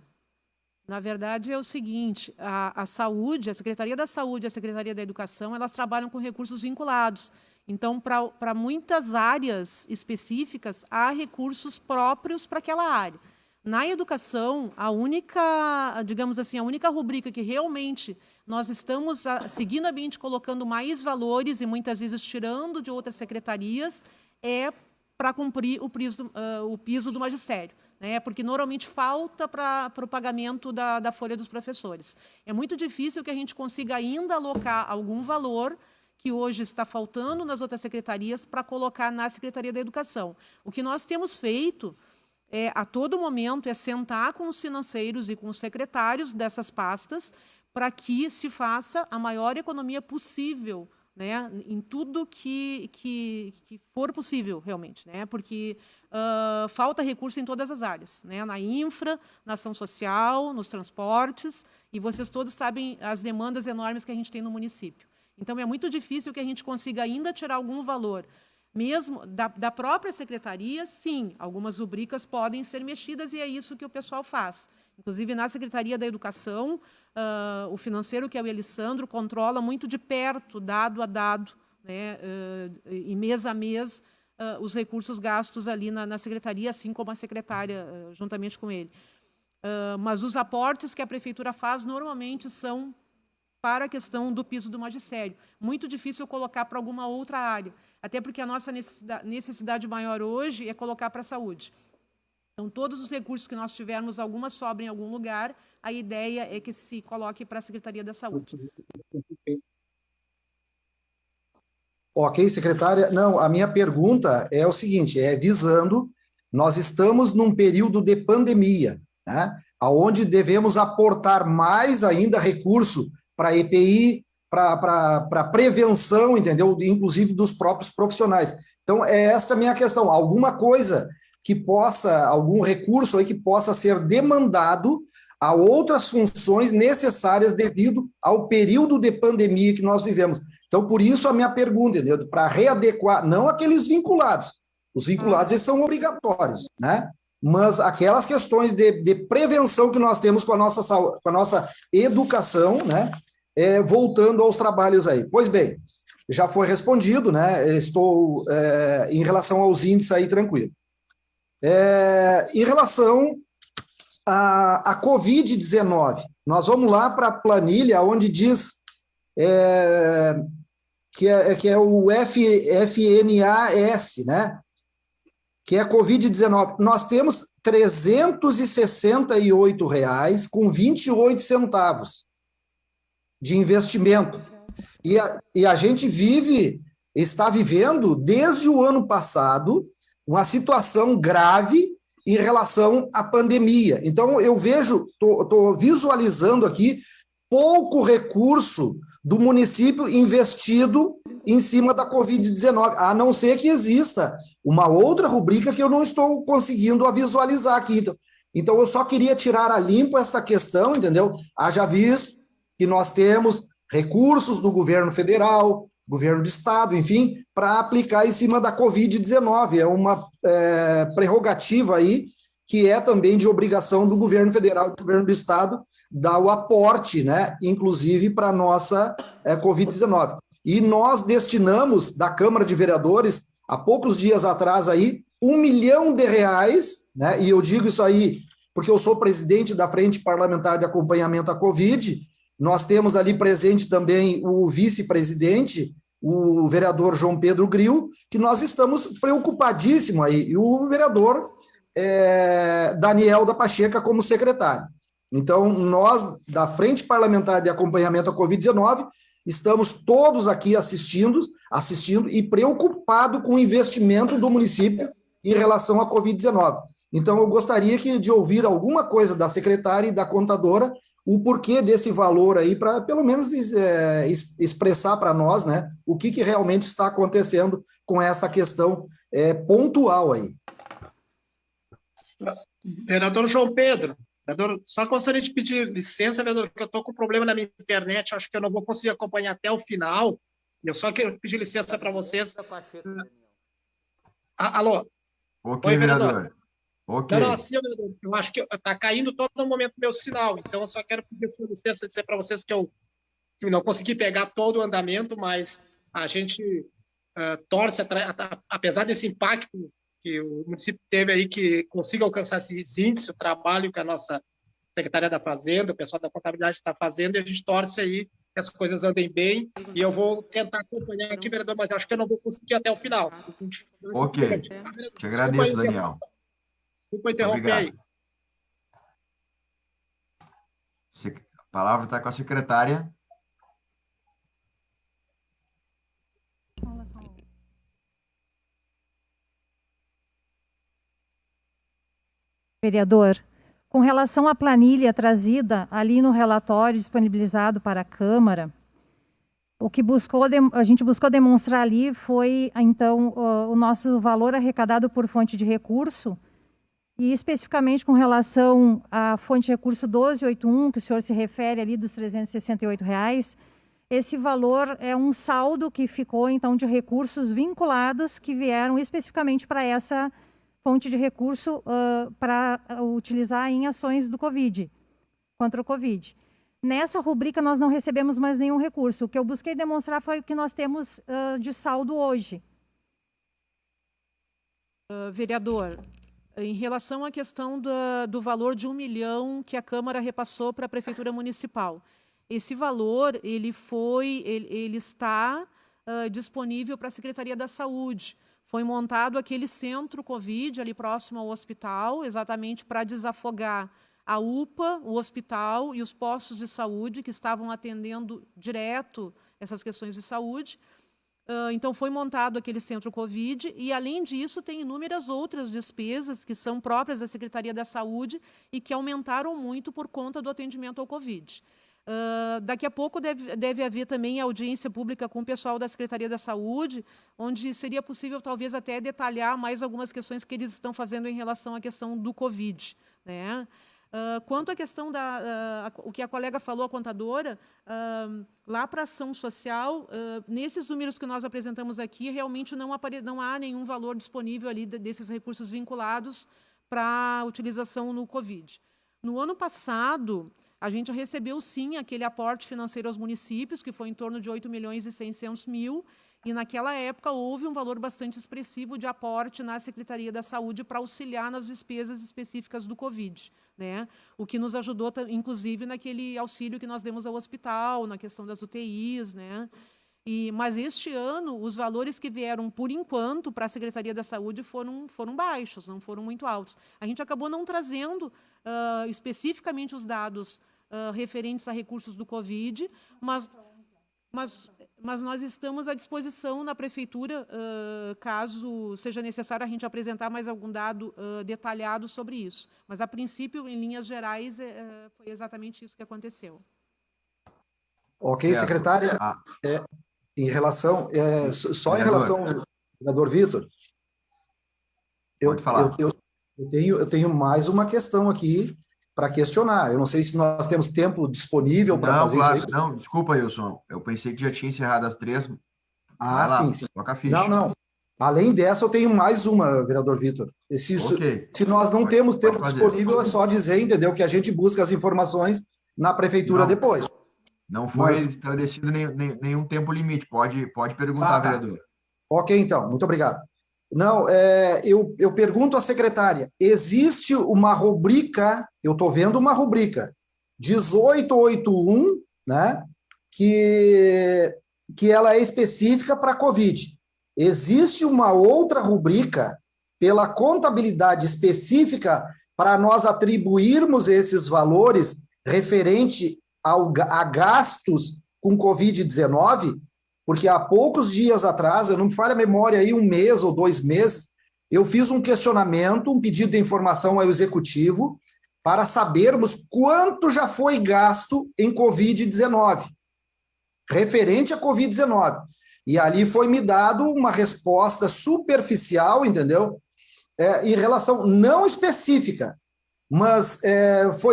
na verdade é o seguinte, a saúde, a Secretaria da Saúde e a Secretaria da Educação, elas trabalham com recursos vinculados. Então, para muitas áreas específicas, há recursos próprios para aquela área. Na educação, a única, digamos assim, a única rubrica que realmente nós estamos seguidamente colocando mais valores e muitas vezes tirando de outras secretarias é para cumprir o piso do magistério, né? Porque normalmente falta para o pagamento da folha dos professores. É muito difícil que a gente consiga ainda alocar algum valor que hoje está faltando nas outras secretarias para colocar na Secretaria da Educação. O que nós temos feito a todo momento é sentar com os financeiros e com os secretários dessas pastas para que se faça a maior economia possível, né, em tudo que for possível, realmente, né, porque falta recurso em todas as áreas, né, na infra, na ação social, nos transportes, e vocês todos sabem as demandas enormes que a gente tem no município. Então, é muito difícil que a gente consiga ainda tirar algum valor. Mesmo da própria secretaria, sim, algumas rubricas podem ser mexidas e é isso que o pessoal faz. Inclusive, na Secretaria da Educação, o financeiro, que é o Elisandro, controla muito de perto, dado a dado, né, e mês a mês, os recursos gastos ali na secretaria, assim como a secretária, juntamente com ele. Mas os aportes que a Prefeitura faz, normalmente, são para a questão do piso do magistério. Muito difícil colocar para alguma outra área. Até porque a nossa necessidade maior hoje é colocar para a saúde. Então, todos os recursos que nós tivermos, alguma sobra em algum lugar, a ideia é que se coloque para a Secretaria da Saúde. Ok, secretária. Não, a minha pergunta é o seguinte, visando, nós estamos num período de pandemia, né, onde devemos aportar mais ainda recurso para EPI, para prevenção, entendeu? Inclusive dos próprios profissionais. Então, esta a minha questão. Alguma coisa que possa, algum recurso aí que possa ser demandado a outras funções necessárias devido ao período de pandemia que nós vivemos. Então, por isso a minha pergunta, entendeu? Para readequar, não aqueles vinculados. Os vinculados eles são obrigatórios, né? Mas aquelas questões de prevenção que nós temos com a nossa educação, né? Voltando aos trabalhos aí. Pois bem, já foi respondido, né? Estou em relação aos índices aí tranquilo. Em relação à Covid-19, nós vamos lá para a planilha onde diz que é o FNAS, né? Que é a Covid-19. Nós temos R$ 368,28 de investimento. E a gente está vivendo, desde o ano passado, uma situação grave em relação à pandemia. Então, eu estou visualizando aqui pouco recurso do município investido em cima da Covid-19, a não ser que exista uma outra rubrica que eu não estou conseguindo visualizar aqui. Então, eu só queria tirar a limpo esta questão, entendeu? Haja visto que nós temos recursos do governo federal, governo de estado, enfim, para aplicar em cima da Covid-19. É uma prerrogativa aí que é também de obrigação do governo federal e do governo do estado dar o aporte, né, inclusive para a nossa Covid-19. E nós destinamos, da Câmara de Vereadores, há poucos dias atrás aí, R$1 milhão, né, e eu digo isso aí porque eu sou presidente da Frente Parlamentar de Acompanhamento à Covid. Nós temos ali presente também o vice-presidente, o vereador João Pedro Gril, que nós estamos preocupadíssimos aí, e o vereador Daniel da Pacheca como secretário. Então, nós, da Frente Parlamentar de Acompanhamento à Covid-19, estamos todos aqui assistindo e preocupados com o investimento do município em relação à Covid-19. Então, eu gostaria de ouvir alguma coisa da secretária e da contadora, o porquê desse valor aí, para pelo menos expressar para nós, né, o que realmente está acontecendo com esta questão pontual aí. Vereador João Pedro, Vereador, só gostaria de pedir licença, vereador, porque eu estou com problema na minha internet, acho que eu não vou conseguir acompanhar até o final. Eu só quero pedir licença para vocês. Alô? Ok, Oi, vereador. vereador. Ok. Não, assim, vereador, eu acho que está caindo todo momento meu sinal, então eu só quero pedir licença e dizer para vocês que eu não consegui pegar todo o andamento, mas a gente torce, apesar desse impacto que o município teve aí, que consiga alcançar esse índice, o trabalho que a nossa Secretaria da Fazenda, o pessoal da contabilidade está fazendo, e a gente torce aí que as coisas andem bem, e eu vou tentar acompanhar aqui, vereador, mas acho que eu não vou conseguir até o final. Ok. Te agradeço, Daniel. Desculpa interromper aí. A palavra está com a secretária. Vereador, com relação à planilha trazida ali no relatório disponibilizado para a Câmara, o que a gente buscou demonstrar ali foi, então, o nosso valor arrecadado por fonte de recurso, e especificamente com relação à fonte de recurso 1281, que o senhor se refere ali dos R$ 368, esse valor é um saldo que ficou, então, de recursos vinculados que vieram especificamente para essa fonte de recurso para utilizar em ações do Covid, contra o Covid. Nessa rubrica, nós não recebemos mais nenhum recurso. O que eu busquei demonstrar foi o que nós temos de saldo hoje. Vereador, em relação à questão do valor de 1 milhão que a Câmara repassou para a Prefeitura Municipal, esse valor ele está disponível para a Secretaria da Saúde. Foi montado aquele centro Covid ali próximo ao hospital, exatamente para desafogar a UPA, o hospital e os postos de saúde que estavam atendendo direto essas questões de saúde. Então, foi montado aquele centro Covid e, além disso, tem inúmeras outras despesas que são próprias da Secretaria da Saúde e que aumentaram muito por conta do atendimento ao Covid. Daqui a pouco deve haver também audiência pública com o pessoal da Secretaria da Saúde, onde seria possível talvez até detalhar mais algumas questões que eles estão fazendo em relação à questão do Covid, né? Quanto à questão o que a colega falou, a contadora, lá para a ação social, nesses números que nós apresentamos aqui, realmente não há nenhum valor disponível ali desses recursos vinculados para a utilização no Covid. No ano passado, a gente recebeu, sim, aquele aporte financeiro aos municípios, que foi em torno de 8.600.000, e naquela época houve um valor bastante expressivo de aporte na Secretaria da Saúde para auxiliar nas despesas específicas do Covid, né? O que nos ajudou, inclusive, naquele auxílio que nós demos ao hospital, na questão das UTIs, né? Mas este ano, os valores que vieram, por enquanto, para a Secretaria da Saúde foram baixos, não foram muito altos. A gente acabou não trazendo especificamente os dados referentes a recursos do Covid, mas nós estamos à disposição na Prefeitura, caso seja necessário a gente apresentar mais algum dado detalhado sobre isso. Mas, a princípio, em linhas gerais, foi exatamente isso que aconteceu. Ok, secretária. Em relação, só em relação ao vereador Vitor, Pode falar. Eu tenho mais uma questão aqui para questionar. Eu não sei se nós temos tempo disponível para fazer isso aí. Não, desculpa, Wilson. Eu pensei que já tinha encerrado as 3. Sim. Toca a ficha. Não. Além dessa, eu tenho mais uma, vereador Vitor. Se nós não temos tempo disponível, é só dizer, entendeu, que a gente busca as informações na prefeitura depois. Não foi estabelecido nenhum tempo limite. Pode perguntar, vereador. Ok, então. Muito obrigado. Não, eu pergunto à secretária, existe uma rubrica, eu estou vendo uma rubrica, 1881, né, que ela é específica para a Covid. Existe uma outra rubrica pela contabilidade específica para nós atribuirmos esses valores referente a gastos com Covid-19, porque há poucos dias atrás, eu não me falha a memória aí, 1 mês ou 2 meses, eu fiz um questionamento, um pedido de informação ao Executivo, para sabermos quanto já foi gasto em Covid-19, referente a Covid-19. E ali foi me dado uma resposta superficial, entendeu? Em relação não específica, mas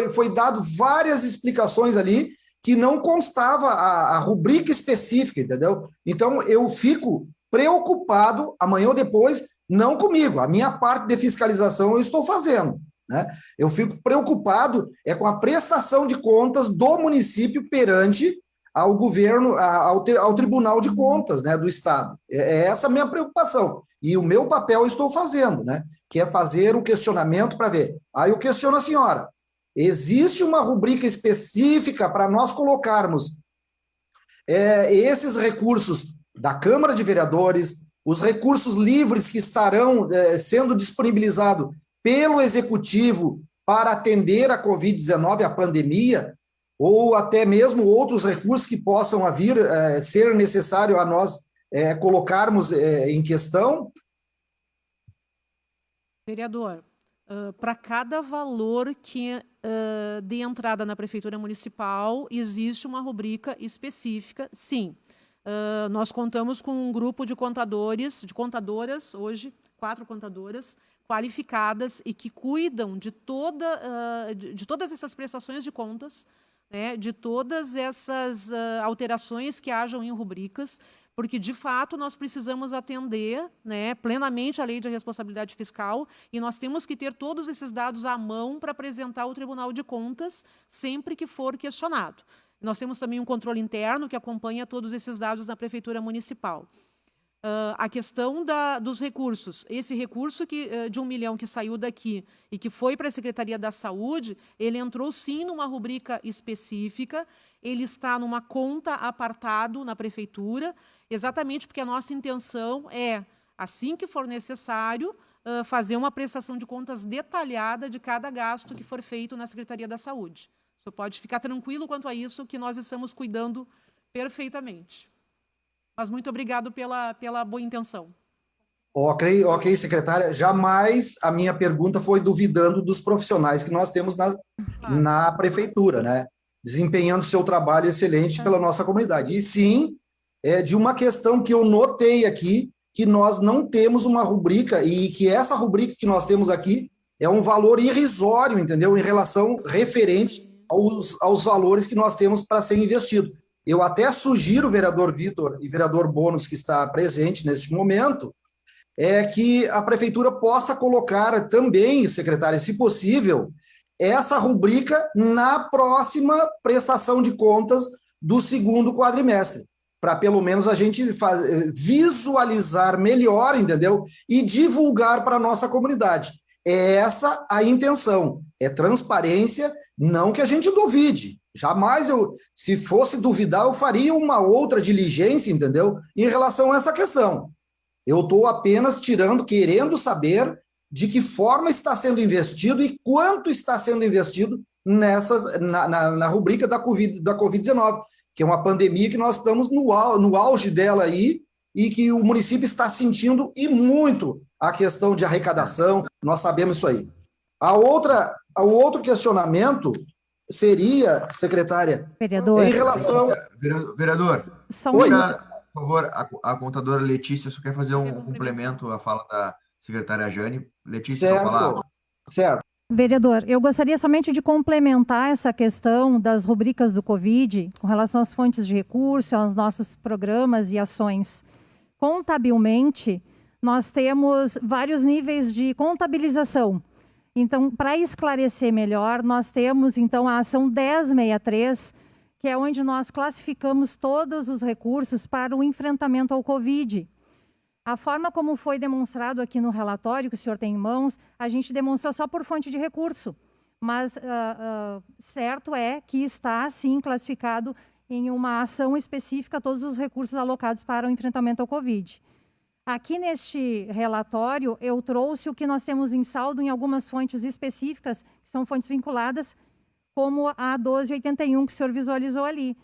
foi dado várias explicações ali que não constava a rubrica específica, entendeu? Então, eu fico preocupado, amanhã ou depois, não comigo, a minha parte de fiscalização eu estou fazendo, né? Eu fico preocupado com a prestação de contas do município perante ao governo, ao Tribunal de Contas, né, do Estado. É essa a minha preocupação. E o meu papel eu estou fazendo, né, que é fazer o questionamento para ver. Aí eu questiono a senhora, existe uma rubrica específica para nós colocarmos esses recursos da Câmara de Vereadores, os recursos livres que estarão sendo disponibilizados pelo Executivo para atender a Covid-19, a pandemia, ou até mesmo outros recursos que possam vir ser necessário a nós colocarmos em questão? Vereador, para cada valor que de entrada na Prefeitura Municipal, existe uma rubrica específica, sim. Nós contamos com um grupo de contadoras, hoje, 4 contadoras, qualificadas e que cuidam de todas essas prestações de contas, né, de todas essas alterações que hajam em rubricas, porque, de fato, nós precisamos atender, né, plenamente a lei de responsabilidade fiscal e nós temos que ter todos esses dados à mão para apresentar ao Tribunal de Contas sempre que for questionado. Nós temos também um controle interno que acompanha todos esses dados na Prefeitura Municipal. A questão dos recursos. Esse recurso de 1 milhão que saiu daqui e que foi para a Secretaria da Saúde, ele entrou sim numa rubrica específica, ele está numa conta apartado na Prefeitura, exatamente porque a nossa intenção é, assim que for necessário, fazer uma prestação de contas detalhada de cada gasto que for feito na Secretaria da Saúde. O senhor pode ficar tranquilo quanto a isso, que nós estamos cuidando perfeitamente. Mas muito obrigado pela boa intenção. Ok, secretária. Jamais a minha pergunta foi duvidando dos profissionais que nós temos na prefeitura, né? Desempenhando seu trabalho excelente pela nossa comunidade. E sim, de uma questão que eu notei aqui, que nós não temos uma rubrica, e que essa rubrica que nós temos aqui é um valor irrisório, entendeu? Em relação referente aos valores que nós temos para ser investido. Eu até sugiro, vereador Vitor e vereador Bônus, que está presente neste momento, que a prefeitura possa colocar também, secretária, se possível, essa rubrica na próxima prestação de contas do 2º quadrimestre, para pelo menos a gente visualizar melhor, entendeu? E divulgar para a nossa comunidade. É essa a intenção, é transparência, não que a gente duvide. Jamais se fosse duvidar, eu faria uma outra diligência, entendeu? Em relação a essa questão. Eu estou apenas querendo saber de que forma está sendo investido e quanto está sendo investido na rubrica da Covid-19, que é uma pandemia que nós estamos no auge dela aí e que o município está sentindo e muito a questão de arrecadação, nós sabemos isso aí. O outro questionamento seria, secretária, vereador, em relação... Vereador, só Oi. por favor, a contadora Letícia só quer fazer um complemento à fala da secretária Jane. Letícia, Certo, palavra. certo. Vereador, eu gostaria somente de complementar essa questão das rubricas do Covid com relação às fontes de recurso, aos nossos programas e ações. Contabilmente, nós temos vários níveis de contabilização. Então, para esclarecer melhor, nós temos, então, a ação 1063, que é onde nós classificamos todos os recursos para o enfrentamento ao Covid. A forma como foi demonstrado aqui no relatório, que o senhor tem em mãos, a gente demonstrou só por fonte de recurso. Mas certo é que está, sim, classificado em uma ação específica todos os recursos alocados para o enfrentamento ao Covid. Aqui neste relatório, eu trouxe o que nós temos em saldo em algumas fontes específicas, que são fontes vinculadas, como a 1281, que o senhor visualizou ali.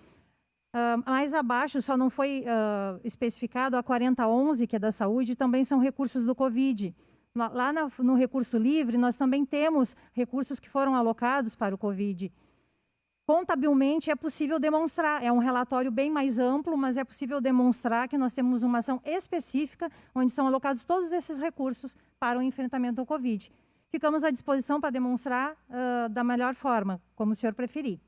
Mais abaixo, só não foi especificado, a 4011, que é da saúde, também são recursos do Covid. Lá no recurso livre, nós também temos recursos que foram alocados para o Covid. Contabilmente é possível demonstrar, é um relatório bem mais amplo, mas é possível demonstrar que nós temos uma ação específica onde são alocados todos esses recursos para o enfrentamento ao Covid. ficamos à disposição para demonstrar da melhor forma, como o senhor preferir.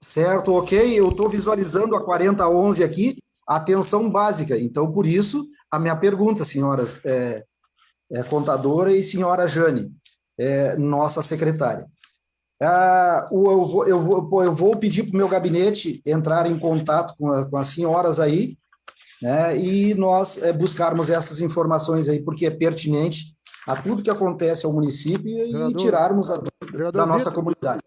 Certo, ok. Eu estou visualizando a 4011 aqui, a atenção básica. Então, por isso, a minha pergunta, senhoras contadora e senhora Jane, nossa secretária. Eu vou pedir para o meu gabinete entrar em contato com as senhoras aí, né, e nós buscarmos essas informações aí, porque é pertinente a tudo que acontece ao município e tirarmos da nossa comunidade.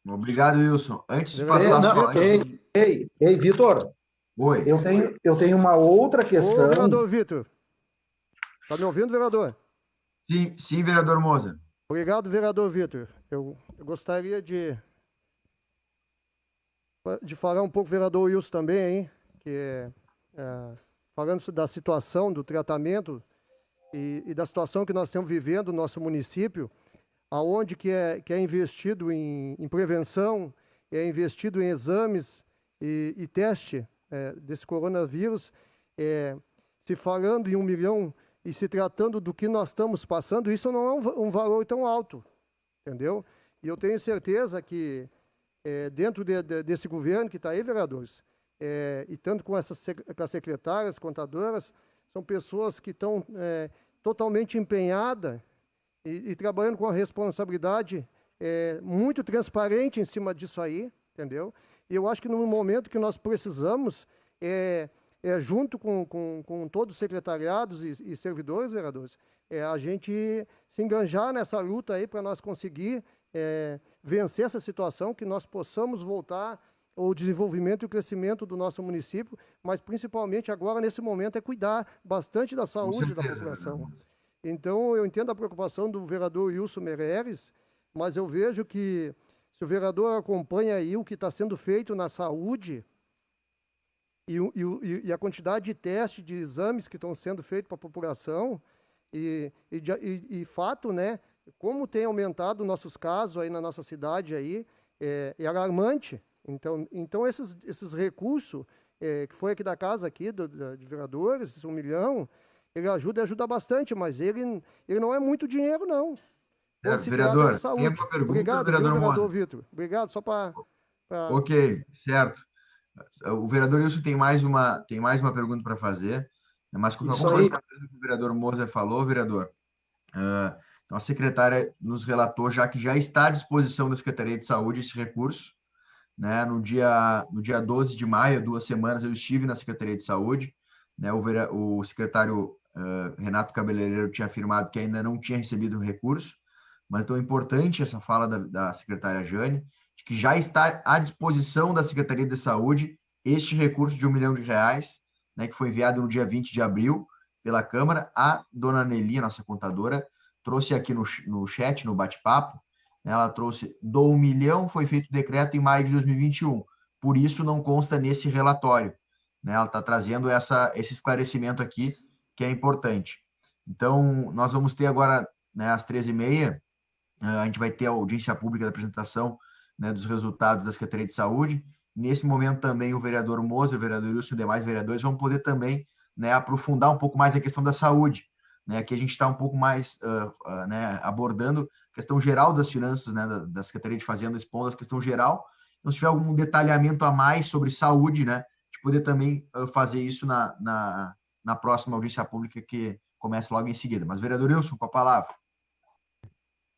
Obrigado, Wilson. Antes de passar... Ei, Vitor. Oi. Eu tenho uma outra questão. Ô, vereador Vitor. Está me ouvindo, vereador? Sim, vereador Moser. Obrigado, vereador Vitor. Eu gostaria de falar um pouco, vereador Wilson, também, hein? Que falando da situação do tratamento e da situação que nós estamos vivendo no nosso município, aonde que é investido em prevenção, é investido em exames e teste desse coronavírus, se falando em 1 milhão e se tratando do que nós estamos passando, isso não é um valor tão alto, entendeu? E eu tenho certeza que dentro desse governo que está aí, vereadores, e tanto com as secretárias, contadoras, são pessoas que estão totalmente empenhadas e trabalhando com a responsabilidade muito transparente em cima disso aí, entendeu? E eu acho que no momento que nós precisamos, junto com todos os secretariados e servidores, vereadores, a gente se enganjar nessa luta aí para nós conseguir vencer essa situação, que nós possamos voltar ao desenvolvimento e o crescimento do nosso município, mas principalmente agora, nesse momento, cuidar bastante da saúde da população. Então, eu entendo a preocupação do vereador Wilson Meireles, mas eu vejo que se o vereador acompanha aí o que está sendo feito na saúde e a quantidade de testes, de exames que estão sendo feitos para a população, e fato, né, como tem aumentado nossos casos aí na nossa cidade aí, é alarmante. Então esses recursos que foi aqui da casa aqui de vereadores, esses 1 milhão, ele ajuda bastante, mas ele não é muito dinheiro, não. Vereador, tem uma pergunta. Obrigado, vereador Vitor. Obrigado, só para... Ok, certo. O vereador Wilson tem mais uma pergunta para fazer, mas com o vereador Moser falou, vereador, então a secretária nos relatou que já está à disposição da Secretaria de Saúde esse recurso, né? No dia 12 de maio, 2 semanas, eu estive na Secretaria de Saúde, né? O secretário Renato Cabeleireiro tinha afirmado que ainda não tinha recebido o recurso, mas então é importante essa fala da secretária Jane, de que já está à disposição da Secretaria de Saúde este recurso de R$1 milhão, né, que foi enviado no dia 20 de abril pela Câmara. A dona Nelly, nossa contadora, trouxe aqui no chat, no bate-papo, né, ela trouxe do 1 milhão, foi feito decreto em maio de 2021, por isso não consta nesse relatório, né, ela está trazendo esse esclarecimento aqui, que é importante. Então, nós vamos ter agora, né, às 13h30, a gente vai ter a audiência pública da apresentação, né, dos resultados da Secretaria de Saúde. Nesse momento também o vereador Moser, o vereador Wilson e demais vereadores vão poder também, né, aprofundar um pouco mais a questão da saúde, né, que a gente está um pouco mais né, abordando a questão geral das finanças, né, da Secretaria de Fazenda, expondo a questão geral. Então, se tiver algum detalhamento a mais sobre saúde, né, de poder também fazer isso na próxima audiência pública que começa logo em seguida. Mas, vereador Wilson, com a palavra.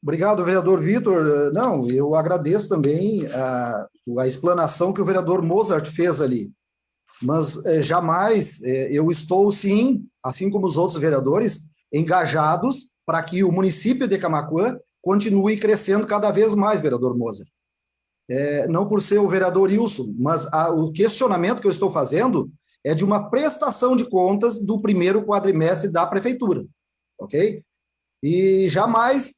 Obrigado, vereador Vitor. Não, eu agradeço também a explanação que o vereador Mozart fez ali. Mas jamais eu estou, sim, assim como os outros vereadores, engajados para que o município de Camaquã continue crescendo cada vez mais, vereador Mozart. Não por ser o vereador Wilson, mas o questionamento que eu estou fazendo é de uma prestação de contas do primeiro quadrimestre da prefeitura, ok? E jamais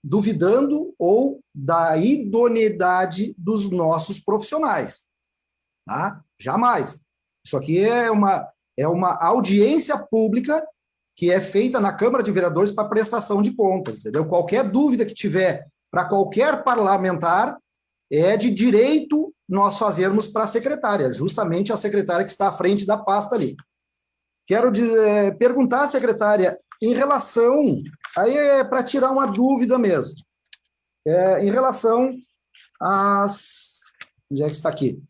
duvidando ou da idoneidade dos nossos profissionais, tá? Jamais. Isso aqui é uma audiência pública que é feita na Câmara de Vereadores para prestação de contas, entendeu? Qualquer dúvida que tiver para qualquer parlamentar é de direito nós fazermos para a secretária, justamente a secretária que está à frente da pasta ali. Quero perguntar à secretária, em relação, aí é para tirar uma dúvida mesmo, em relação às, onde é que está aqui?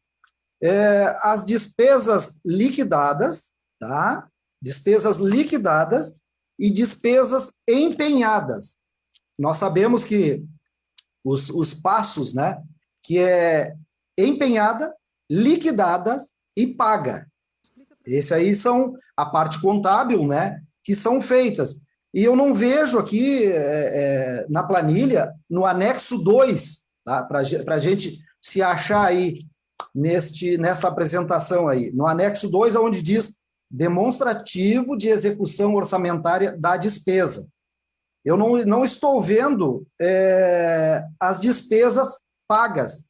As despesas liquidadas, tá? Despesas liquidadas e despesas empenhadas. Nós sabemos que os passos, né, que é empenhada, liquidadas e paga. Esse aí são a parte contábil, né, que são feitas. E eu não vejo aqui na planilha, no anexo 2, tá, para a gente se achar aí nessa apresentação aí, no anexo 2, onde diz demonstrativo de execução orçamentária da despesa. Eu não estou vendo as despesas pagas.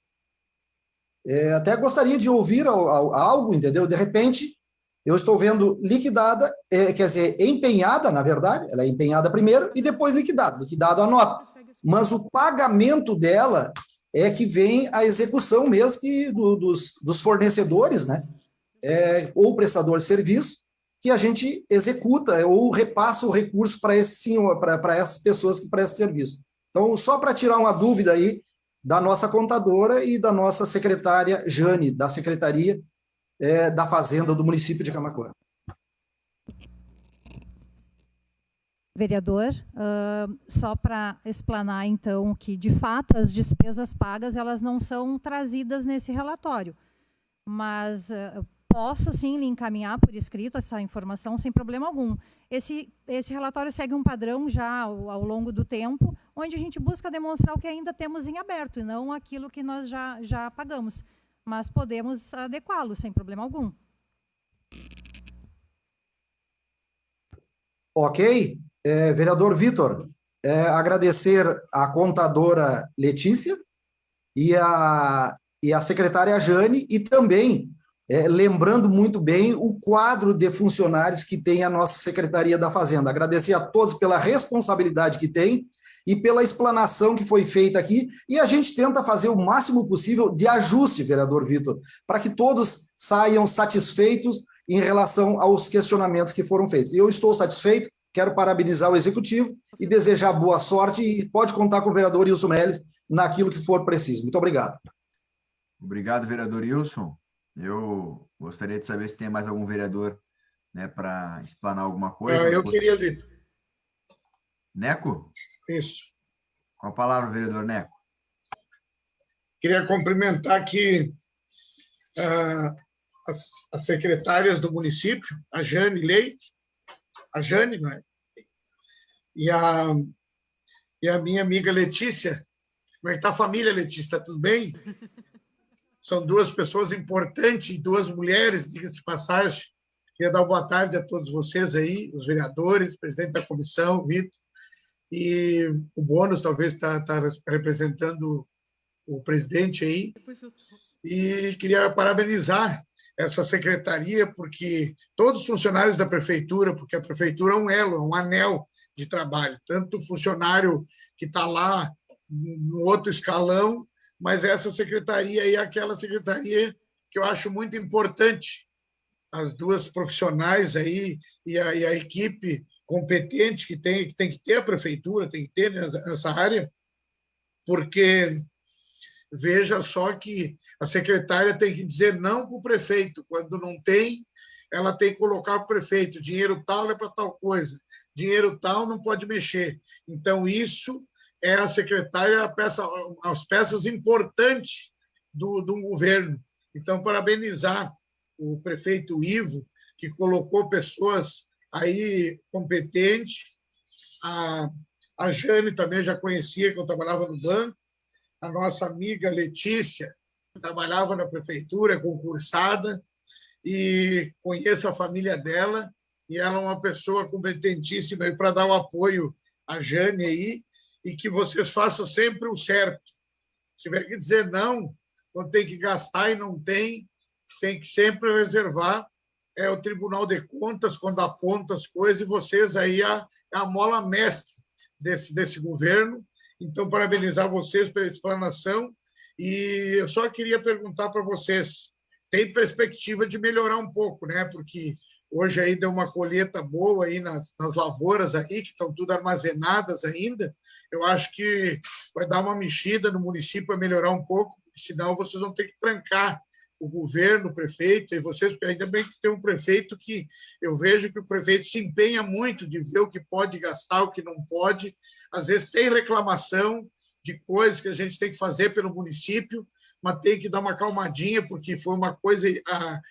Até gostaria de ouvir algo, entendeu? De repente, eu estou vendo liquidada, quer dizer, empenhada, na verdade, ela é empenhada primeiro e depois liquidada. Liquidado a nota. Mas o pagamento dela é que vem a execução mesmo dos fornecedores, né? Ou prestador de serviço, que a gente executa ou repassa o recurso para essas pessoas que prestam serviço. Então, só para tirar uma dúvida aí da nossa contadora e da nossa secretária Jane, da Secretaria da Fazenda do município de Camaquã. Vereador, só para explanar, então, que, de fato, as despesas pagas, elas não são trazidas nesse relatório, mas posso, sim, lhe encaminhar por escrito essa informação sem problema algum. Esse relatório segue um padrão já ao longo do tempo, onde a gente busca demonstrar o que ainda temos em aberto, e não aquilo que nós já pagamos, mas podemos adequá-lo sem problema algum. Ok. Vereador Vitor, agradecer à contadora Letícia e a secretária Jane, e também lembrando muito bem o quadro de funcionários que tem a nossa Secretaria da Fazenda. Agradecer a todos pela responsabilidade que tem e pela explanação que foi feita aqui, e a gente tenta fazer o máximo possível de ajuste, vereador Vitor, para que todos saiam satisfeitos em relação aos questionamentos que foram feitos. Eu estou satisfeito, quero parabenizar o Executivo e desejar boa sorte, e pode contar com o vereador Wilson Melles naquilo que for preciso. Muito obrigado. Obrigado, vereador Wilson. Eu gostaria de saber se tem mais algum vereador, né, para explanar alguma coisa. Eu queria, Vitor. Neco? Isso. Com a palavra, vereador Neco. Queria cumprimentar aqui as secretárias do município, a Jane Leite, a Jane, não é? E a minha amiga Letícia. Como é que está a família, Letícia? Está tudo bem? São duas pessoas importantes, duas mulheres, diga-se de passagem. Queria dar boa tarde a todos vocês aí, os vereadores, presidente da comissão, o Vitor, e o Bônus talvez está representando o presidente aí. E queria parabenizar essa secretaria, porque todos os funcionários da prefeitura, porque a prefeitura é um elo, é um anel de trabalho, tanto o funcionário que está lá no outro escalão, mas essa secretaria aí é aquela secretaria que eu acho muito importante, as duas profissionais aí e a equipe competente que tem que ter a prefeitura, tem que ter nessa área, porque veja só que a secretária tem que dizer não para o prefeito, quando não tem, ela tem que colocar para o prefeito, dinheiro tal é para tal coisa, dinheiro tal não pode mexer. Então, isso é a secretária, as peças importantes do governo. Então, parabenizar o prefeito Ivo, que colocou pessoas aí competentes. A Jane também já conhecia, que eu trabalhava no banco. A nossa amiga Letícia, que trabalhava na prefeitura, concursada, e conheço a família dela, e ela é uma pessoa competentíssima para dar o apoio à Jane aí, e que vocês façam sempre o certo. Se tiver que dizer não, quando tem que gastar e não tem que sempre reservar. É o Tribunal de Contas, quando aponta as coisas, e vocês aí é a mola mestre desse governo. Então, parabenizar vocês pela explanação. E eu só queria perguntar para vocês, tem perspectiva de melhorar um pouco, né? Porque Hoje aí deu uma colheita boa aí nas lavouras aí, que estão tudo armazenadas ainda. Eu acho que vai dar uma mexida no município para melhorar um pouco, senão vocês vão ter que trancar o governo, o prefeito, e vocês, porque ainda bem que tem um prefeito que eu vejo que o prefeito se empenha muito de ver o que pode gastar, o que não pode. Às vezes tem reclamação de coisas que a gente tem que fazer pelo município, mas tem que dar uma calmadinha, porque foi uma coisa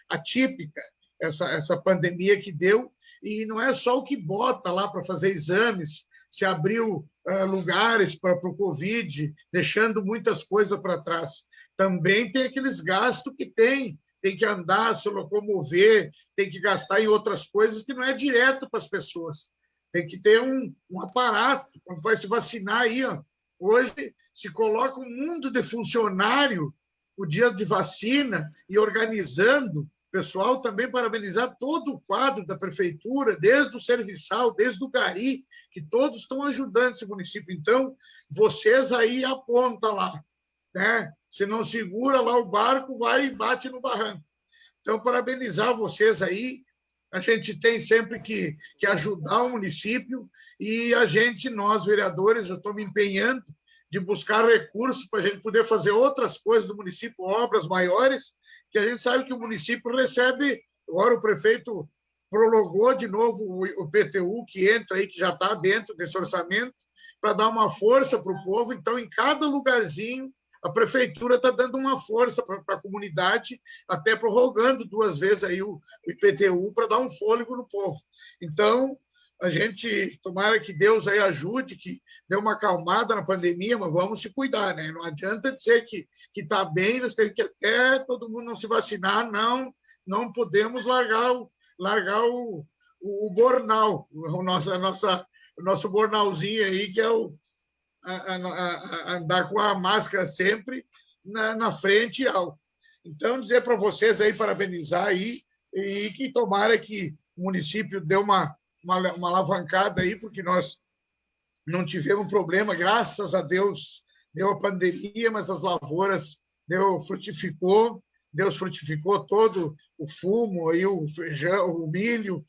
atípica, essa pandemia que deu, e não é só o que bota lá para fazer exames, se abriu lugares para o Covid, deixando muitas coisas para trás. Também tem aqueles gastos que tem que andar, se locomover, tem que gastar em outras coisas que não é direto para as pessoas. Tem que ter um aparato, quando vai se vacinar aí, ó, hoje se coloca um mundo de funcionário o dia de vacina e organizando. Pessoal, também parabenizar todo o quadro da prefeitura, desde o serviçal, desde o gari, que todos estão ajudando esse município. Então, vocês aí apontam lá, né? Se não segura lá o barco, vai e bate no barranco. Então, parabenizar vocês aí. A gente tem sempre que ajudar o município e nós, vereadores, eu estou me empenhando de buscar recursos para a gente poder fazer outras coisas do município, obras maiores, que a gente sabe que o município recebe, agora o prefeito prorrogou de novo o PTU, que entra aí, que já está dentro desse orçamento, para dar uma força para o povo. Então, em cada lugarzinho, a prefeitura está dando uma força para a comunidade, até prorrogando 2 vezes aí o IPTU para dar um fôlego no povo. Então, a gente, tomara que Deus aí ajude, que dê uma acalmada na pandemia, mas vamos se cuidar, né? Não adianta dizer que está bem, nós temos que até todo mundo não se vacinar, não podemos largar o bornal, o nosso bornalzinho aí, que é andar com a máscara sempre na frente e alto. Então, dizer para vocês aí, parabenizar aí, e que tomara que o município dê uma alavancada aí, porque nós não tivemos problema, graças a Deus, deu a pandemia, mas as lavouras frutificou, Deus frutificou todo o fumo, aí o feijão, o milho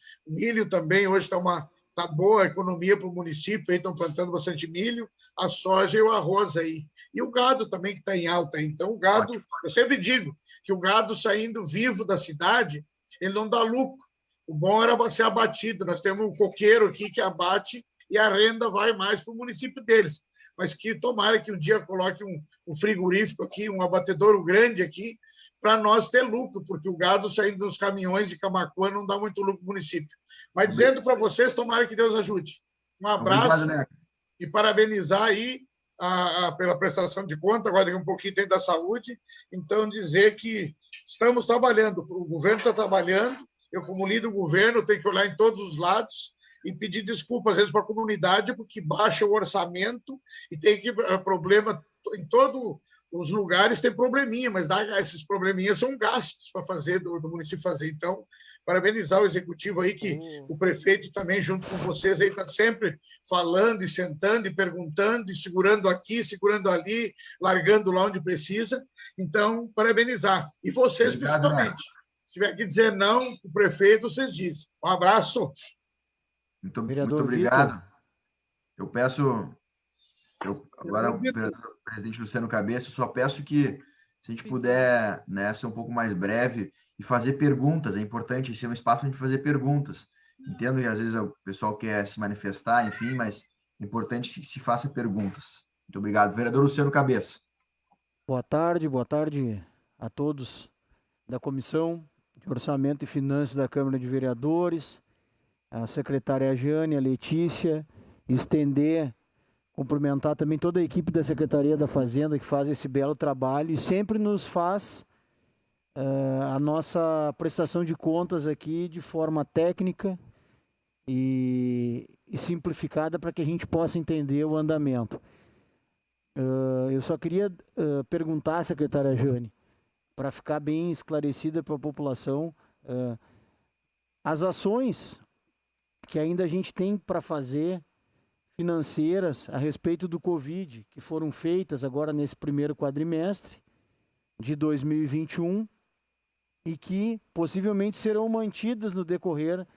também, hoje está boa a economia para o município, aí estão plantando bastante milho, a soja e o arroz aí. E o gado também, que está em alta. Então, o gado, eu sempre digo que o gado saindo vivo da cidade, ele não dá lucro. O bom era ser abatido. Nós temos um coqueiro aqui que abate e a renda vai mais para o município deles. Mas que tomara que um dia coloque um frigorífico aqui, um abatedouro grande aqui, para nós ter lucro, porque o gado saindo dos caminhões de Camaquã não dá muito lucro para o município. Mas dizendo para vocês, tomara que Deus ajude. Um abraço. Obrigado, né? E parabenizar aí pela prestação de conta, agora daqui um pouquinho tem da saúde. Então, dizer que estamos trabalhando, o governo está trabalhando. Eu, como líder do governo, tenho que olhar em todos os lados e pedir desculpas, às vezes, para a comunidade, porque baixa o orçamento e tem problema em todos os lugares, tem probleminha, mas esses probleminhas são gastos para fazer, do município fazer. Então, parabenizar o executivo aí, que o prefeito também, junto com vocês, aí está sempre falando e sentando e perguntando e segurando aqui, segurando ali, largando lá onde precisa. Então, parabenizar. E vocês, obrigado, principalmente. Se tiver que dizer não, o prefeito, vocês dizem. Um abraço. Muito obrigado. Eu peço... Agora, o presidente Luciano Cabeça, eu só peço que, se a gente puder, né, ser um pouco mais breve e fazer perguntas. É importante ser um espaço para a gente fazer perguntas. Entendo que, às vezes, o pessoal quer se manifestar, enfim, mas é importante que se faça perguntas. Muito obrigado. Vereador Luciano Cabeça. Boa tarde a todos da Comissão de Orçamento e Finanças da Câmara de Vereadores, a secretária Jane, a Letícia, cumprimentar também toda a equipe da Secretaria da Fazenda que faz esse belo trabalho e sempre nos faz a nossa prestação de contas aqui de forma técnica e simplificada para que a gente possa entender o andamento. Eu só queria perguntar, secretária Jane, para ficar bem esclarecida para a população, as ações que ainda a gente tem para fazer financeiras a respeito do Covid, que foram feitas agora nesse primeiro quadrimestre de 2021, e que possivelmente serão mantidas no decorrer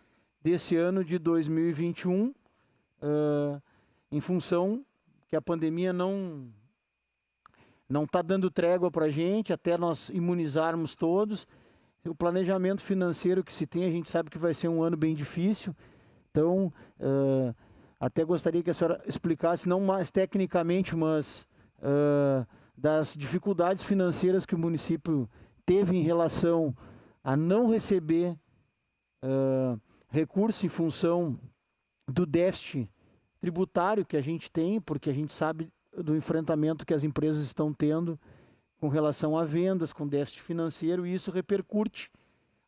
desse ano de 2021, em função que a pandemia não está dando trégua para a gente, até nós imunizarmos todos. O planejamento financeiro que se tem, a gente sabe que vai ser um ano bem difícil. Então, até gostaria que a senhora explicasse, não mais tecnicamente, mas das dificuldades financeiras que o município teve em relação a não receber recurso em função do déficit tributário que a gente tem, porque a gente sabe do enfrentamento que as empresas estão tendo com relação a vendas, com déficit financeiro, e isso repercute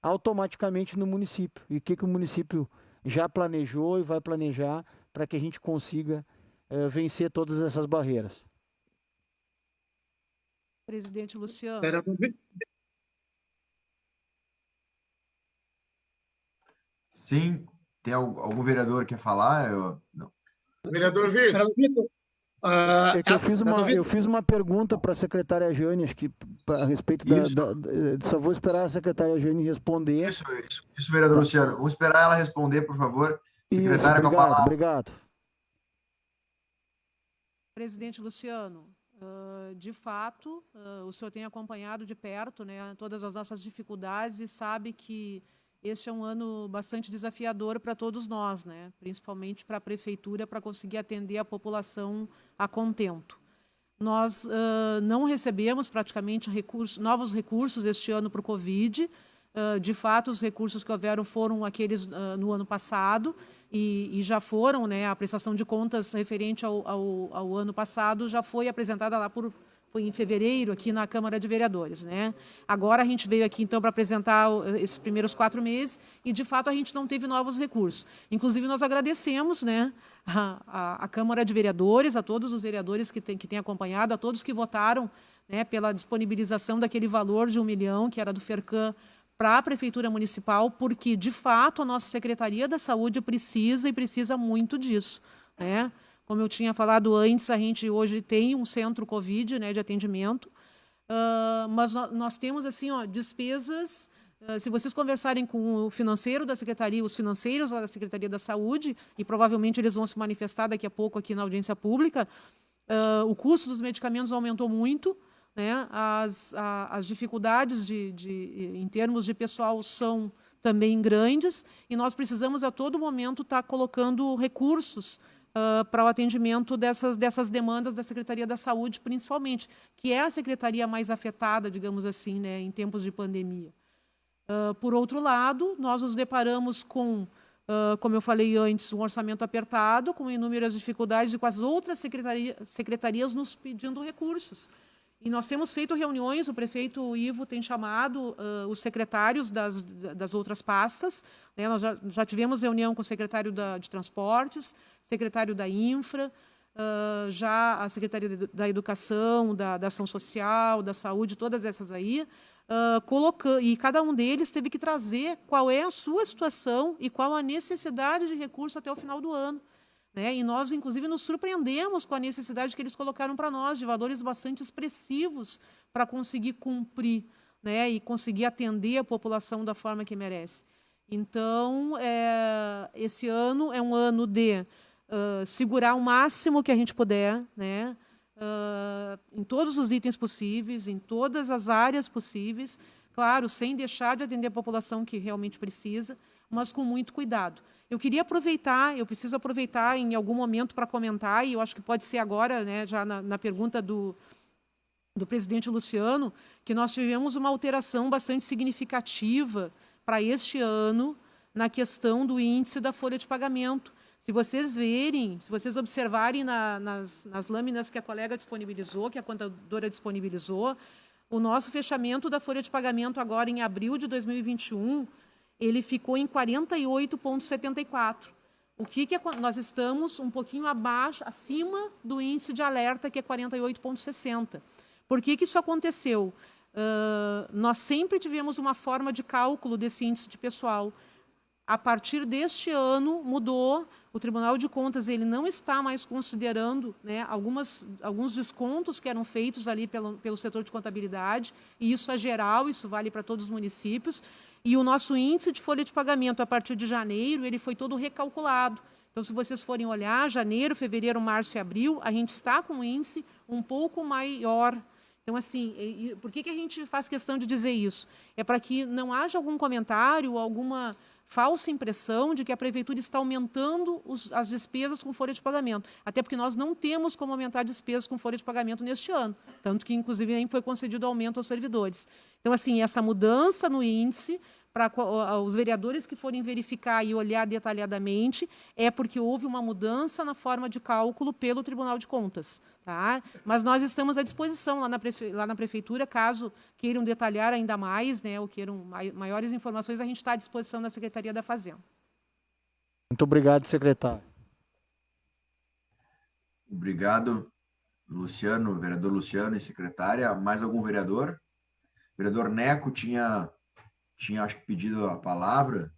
automaticamente no município. E o que o município já planejou e vai planejar para que a gente consiga vencer todas essas barreiras? Presidente Luciano. Vereador Vitor. Sim, tem algum vereador que quer falar? Não. Vereador Vitor. Vereador Vitor, É que eu fiz uma pergunta para a secretária Jane, acho que a respeito só vou esperar a secretária Jane responder. Isso, vereador Luciano. Vamos esperar ela responder, por favor. Secretária, com a palavra. Obrigado. Presidente Luciano, de fato, o senhor tem acompanhado de perto, né, todas as nossas dificuldades e sabe que este é um ano bastante desafiador para todos nós, né, principalmente para a prefeitura, para conseguir atender a população a contento. Nós não recebemos praticamente novos recursos este ano para o Covid. De fato, os recursos que houveram foram aqueles no ano passado e já foram, né, a prestação de contas referente ao ano passado já foi apresentada lá foi em fevereiro aqui na Câmara de Vereadores, né? Agora a gente veio aqui então para apresentar esses primeiros 4 meses e de fato a gente não teve novos recursos. Inclusive nós agradecemos, né, a Câmara de Vereadores, a todos os vereadores que têm acompanhado, a todos que votaram, né, pela disponibilização daquele valor de 1 milhão que era do FERCAM para a Prefeitura Municipal, porque de fato a nossa Secretaria da Saúde precisa muito disso, né? Como eu tinha falado antes, a gente hoje tem um centro Covid, né, de atendimento, mas nós temos assim, despesas. Se vocês conversarem com o financeiro da Secretaria, os financeiros da Secretaria da Saúde, e provavelmente eles vão se manifestar daqui a pouco aqui na audiência pública, o custo dos medicamentos aumentou muito, né, as dificuldades em termos de pessoal são também grandes, e nós precisamos a todo momento estar colocando recursos para o atendimento dessas demandas da Secretaria da Saúde, principalmente, que é a secretaria mais afetada, digamos assim, né, em tempos de pandemia. Por outro lado, nós nos deparamos com, como eu falei antes, um orçamento apertado, com inúmeras dificuldades e com as outras secretarias nos pedindo recursos. E nós temos feito reuniões, o prefeito Ivo tem chamado os secretários das outras pastas, né? Nós já tivemos reunião com o secretário de Transportes, secretário da Infra, já a Secretaria da Educação, da Ação Social, da Saúde, todas essas aí, e cada um deles teve que trazer qual é a sua situação e qual a necessidade de recurso até o final do ano. Né? E nós, inclusive, nos surpreendemos com a necessidade que eles colocaram para nós, de valores bastante expressivos para conseguir cumprir, né? E conseguir atender a população da forma que merece. Então, esse ano é um ano de segurar o máximo que a gente puder, né? Em todos os itens possíveis, em todas as áreas possíveis, claro, sem deixar de atender a população que realmente precisa, mas com muito cuidado. Eu preciso aproveitar em algum momento para comentar, e eu acho que pode ser agora, né, já na pergunta do presidente Luciano, que nós tivemos uma alteração bastante significativa para este ano na questão do índice da folha de pagamento. Se vocês observarem nas lâminas que a colega disponibilizou, que a contadora disponibilizou, o nosso fechamento da folha de pagamento agora em abril de 2021, ele ficou em 48,74. Nós estamos um pouquinho acima do índice de alerta, que é 48,60. Por que isso aconteceu? Nós sempre tivemos uma forma de cálculo desse índice de pessoal. A partir deste ano, mudou o Tribunal de Contas ele não está mais considerando, né, alguns descontos que eram feitos ali pelo setor de contabilidade, e isso é geral, isso vale para todos os municípios, e o nosso índice de folha de pagamento, a partir de janeiro, ele foi todo recalculado. Então, se vocês forem olhar, janeiro, fevereiro, março e abril, a gente está com um índice um pouco maior. Então, assim, por que a gente faz questão de dizer isso? É para que não haja algum comentário ou alguma falsa impressão de que a Prefeitura está aumentando as despesas com folha de pagamento. Até porque nós não temos como aumentar despesas com folha de pagamento neste ano. Tanto que, inclusive, nem foi concedido aumento aos servidores. Então, assim, essa mudança no índice, para os vereadores que forem verificar e olhar detalhadamente, é porque houve uma mudança na forma de cálculo pelo Tribunal de Contas. Tá? Mas nós estamos à disposição lá na Prefeitura, caso queiram detalhar ainda mais, né, ou queiram maiores informações, a gente está à disposição da Secretaria da Fazenda. Muito obrigado, secretário. Obrigado, Luciano, vereador Luciano e secretária. Mais algum vereador? O vereador Neco tinha acho que pedido a palavra.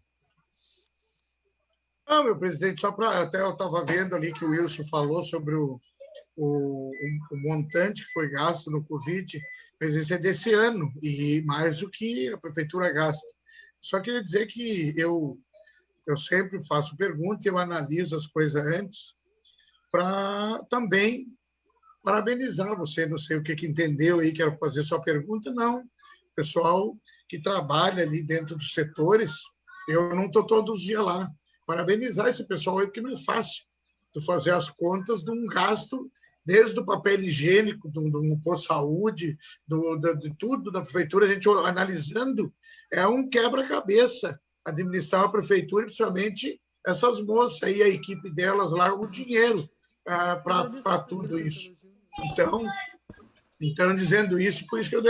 Não, meu presidente, só para... Até eu estava vendo ali que o Wilson falou sobre o montante que foi gasto no Covid, mas esse é desse ano, e mais do que a prefeitura gasta. Só queria dizer que eu sempre faço pergunta, eu analiso as coisas antes, para também parabenizar você, não sei o que entendeu aí, quero fazer sua pergunta, não. Pessoal que trabalha ali dentro dos setores, eu não estou todos os dias lá. Parabenizar esse pessoal aí, porque não é fácil tu fazer as contas de um gasto, desde o papel higiênico, do posto de saúde, de tudo da prefeitura, a gente analisando, é um quebra-cabeça administrar a prefeitura, principalmente essas moças aí, a equipe delas lá, o dinheiro para tudo isso. Então, dizendo isso, por isso que eu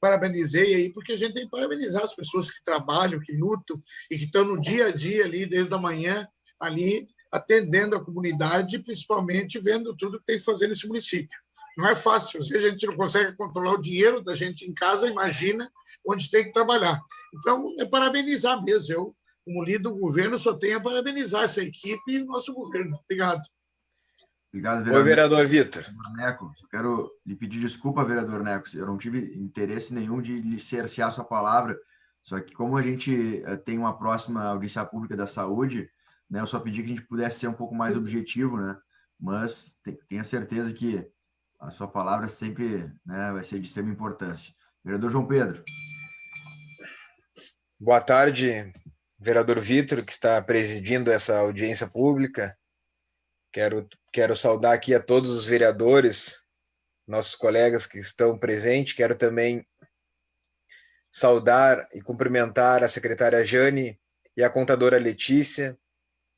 parabenizei aí, porque a gente tem que parabenizar as pessoas que trabalham, que lutam e que estão no dia a dia ali, desde a manhã, ali, atendendo a comunidade, principalmente vendo tudo que tem que fazer nesse município. Não é fácil, às vezes a gente não consegue controlar o dinheiro da gente em casa, imagina onde tem que trabalhar. Então, é parabenizar mesmo. Eu, como líder do governo, só tenho a parabenizar essa equipe e o nosso governo. Obrigado. Obrigado, vereador. Oi, vereador Vitor. Neco, eu quero lhe pedir desculpa, vereador Neco, eu não tive interesse nenhum de lhe cercear sua palavra, só que como a gente tem uma próxima audiência pública da saúde, né, eu só pedi que a gente pudesse ser um pouco mais objetivo, né, mas tenha certeza que a sua palavra sempre, né, vai ser de extrema importância. Vereador João Pedro. Boa tarde, vereador Vitor, que está presidindo essa audiência pública. Quero saudar aqui a todos os vereadores, nossos colegas que estão presentes. Quero também saudar e cumprimentar a secretária Jane e a contadora Letícia,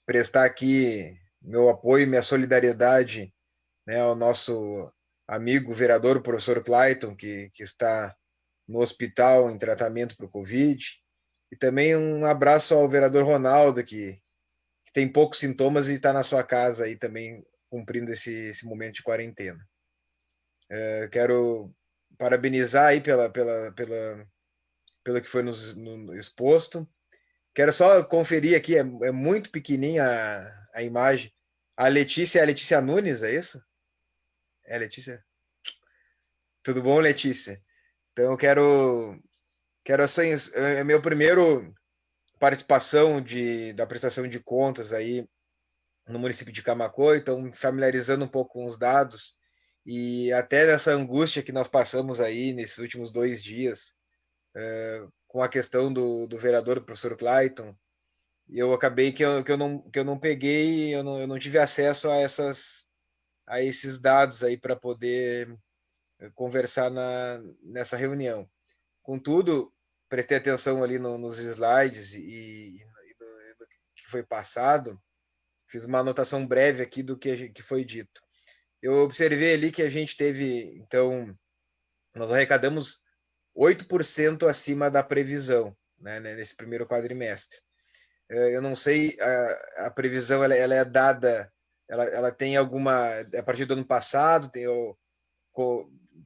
prestar aqui meu apoio e minha solidariedade, né, ao nosso amigo vereador, o professor Clayton, que está no hospital em tratamento para o Covid. E também um abraço ao vereador Ronaldo, que tem poucos sintomas e está na sua casa aí também cumprindo esse momento de quarentena. Quero parabenizar aí pelo que foi nos exposto. Quero só conferir aqui, é muito pequenininha a imagem. A Letícia é a Letícia Nunes, é isso? É a Letícia? Tudo bom, Letícia? Então eu quero assim, é meu primeiro participação da prestação de contas aí no município de Camaquã, então familiarizando um pouco com os dados e até nessa angústia que nós passamos aí nesses últimos 2 dias com a questão do vereador, professor Clayton, e eu acabei que eu não peguei, eu não tive acesso a esses dados aí para poder conversar nessa reunião. Contudo, prestei atenção ali nos slides e do que foi passado, fiz uma anotação breve aqui do que foi dito. Eu observei ali que a gente teve, então, nós arrecadamos 8% acima da previsão, né, nesse primeiro quadrimestre. Eu não sei, a previsão ela é dada, ela tem alguma, a partir do ano passado,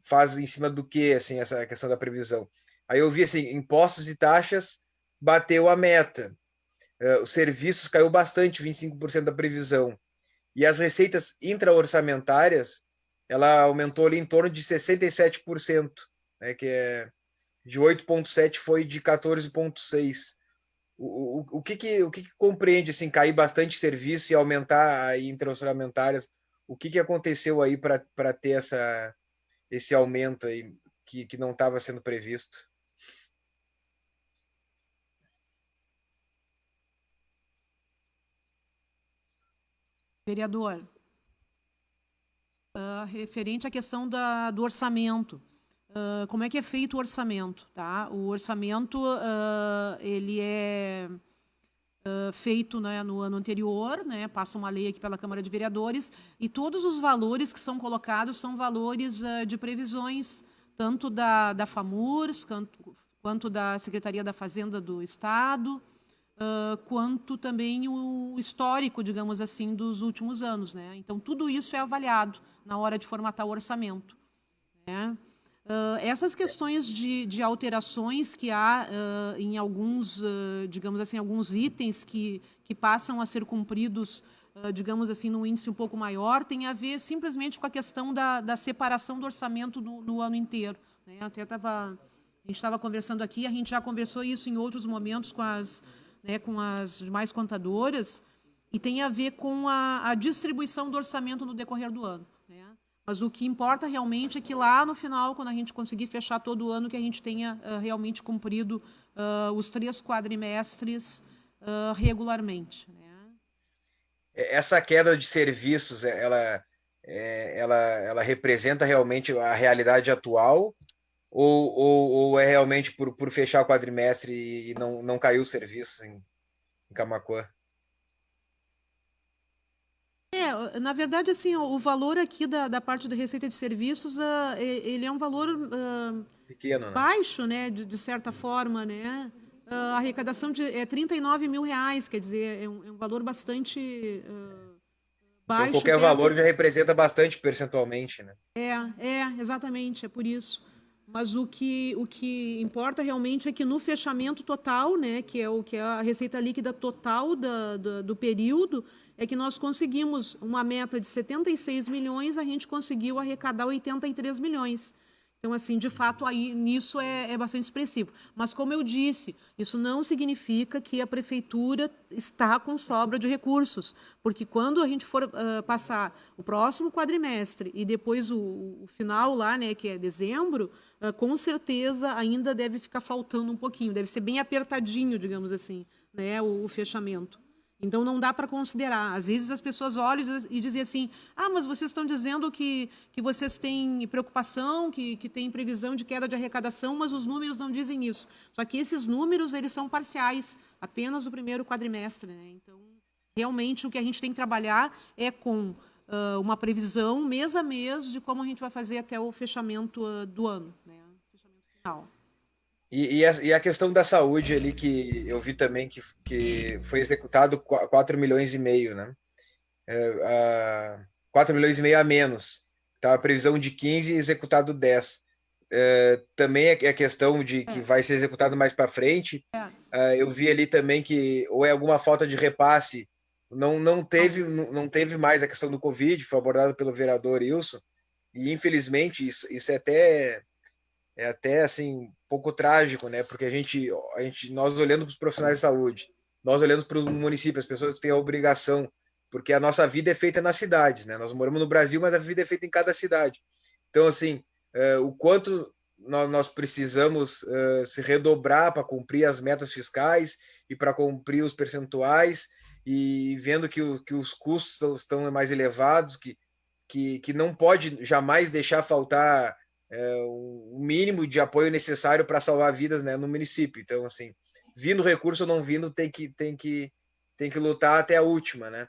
faz em cima do que, assim, essa questão da previsão? Aí eu vi assim, impostos e taxas bateu a meta. os serviços caiu bastante, 25% da previsão. E as receitas intra-orçamentárias, ela aumentou ali em torno de 67%, né, que é de 8,7 foi de 14,6. O que compreende assim, cair bastante serviço e aumentar a intra-orçamentárias? O que aconteceu aí para ter esse aumento aí que não estava sendo previsto? Vereador, referente à questão do orçamento, como é que é feito o orçamento? Tá? O orçamento ele é feito, né, no ano anterior, né, passa uma lei aqui pela Câmara de Vereadores, e todos os valores que são colocados são valores de previsões, tanto da FAMURS, quanto da Secretaria da Fazenda do Estado, quanto também o histórico, digamos assim, dos últimos anos, né? Então, tudo isso é avaliado na hora de formatar o orçamento, né? Essas questões de alterações que há em alguns, digamos assim, alguns itens que passam a ser cumpridos, digamos assim, num índice um pouco maior, tem a ver simplesmente com a questão da separação do orçamento no ano inteiro, né? Até a gente estava conversando aqui, a gente já conversou isso em outros momentos com as demais contadoras, e tem a ver com a distribuição do orçamento no decorrer do ano, né? Mas o que importa realmente é que lá no final, quando a gente conseguir fechar todo o ano, que a gente tenha realmente cumprido os 3 quadrimestres regularmente, né? Essa queda de serviços, ela representa realmente a realidade atual ou é realmente por fechar o quadrimestre e não caiu o serviço em Camaquã? Na verdade, assim, o valor aqui da parte da receita de serviços, ele é um valor pequeno, né? Baixo, né, de certa forma, né? A arrecadação é 39 mil reais, quer dizer, é um valor bastante baixo. Então, qualquer valor já representa bastante percentualmente, né? Exatamente, é por isso. Mas o que importa realmente é que no fechamento total, né, que é a receita líquida total do período, é que nós conseguimos uma meta de 76 milhões, a gente conseguiu arrecadar 83 milhões. Então, assim, de fato, aí nisso é bastante expressivo. Mas, como eu disse, isso não significa que a prefeitura está com sobra de recursos, porque quando a gente for passar o próximo quadrimestre e depois o final lá, né, que é dezembro, com certeza ainda deve ficar faltando um pouquinho, deve ser bem apertadinho, digamos assim, né, o fechamento. Então, não dá para considerar. Às vezes, as pessoas olham e dizem assim, mas vocês estão dizendo que vocês têm preocupação, que têm previsão de queda de arrecadação, mas os números não dizem isso. Só que esses números, eles são parciais, apenas o primeiro quadrimestre, né? Então, realmente, o que a gente tem que trabalhar é com uma previsão, mês a mês, de como a gente vai fazer até o fechamento do ano, né? Fechamento final. E a questão da saúde ali, que eu vi também que foi executado 4 milhões e meio, né? 4 milhões e meio a menos. Tá, a previsão de 15 e executado 10. Também é a questão de que vai ser executado mais para frente. Eu vi ali também que ou é alguma falta de repasse, não teve mais a questão do Covid, foi abordada pelo vereador Wilson, e infelizmente isso é até assim um pouco trágico, né? Porque nós olhando para os profissionais de saúde, nós olhando para o município, as pessoas que têm a obrigação, porque a nossa vida é feita nas cidades, né? Nós moramos no Brasil, mas a vida é feita em cada cidade. Então, assim, o quanto nós precisamos se redobrar para cumprir as metas fiscais e para cumprir os percentuais, e vendo que os custos estão mais elevados, que não pode jamais deixar faltar o mínimo de apoio necessário para salvar vidas, né, no município. Então, assim, vindo recurso ou não vindo, tem que lutar até a última, né?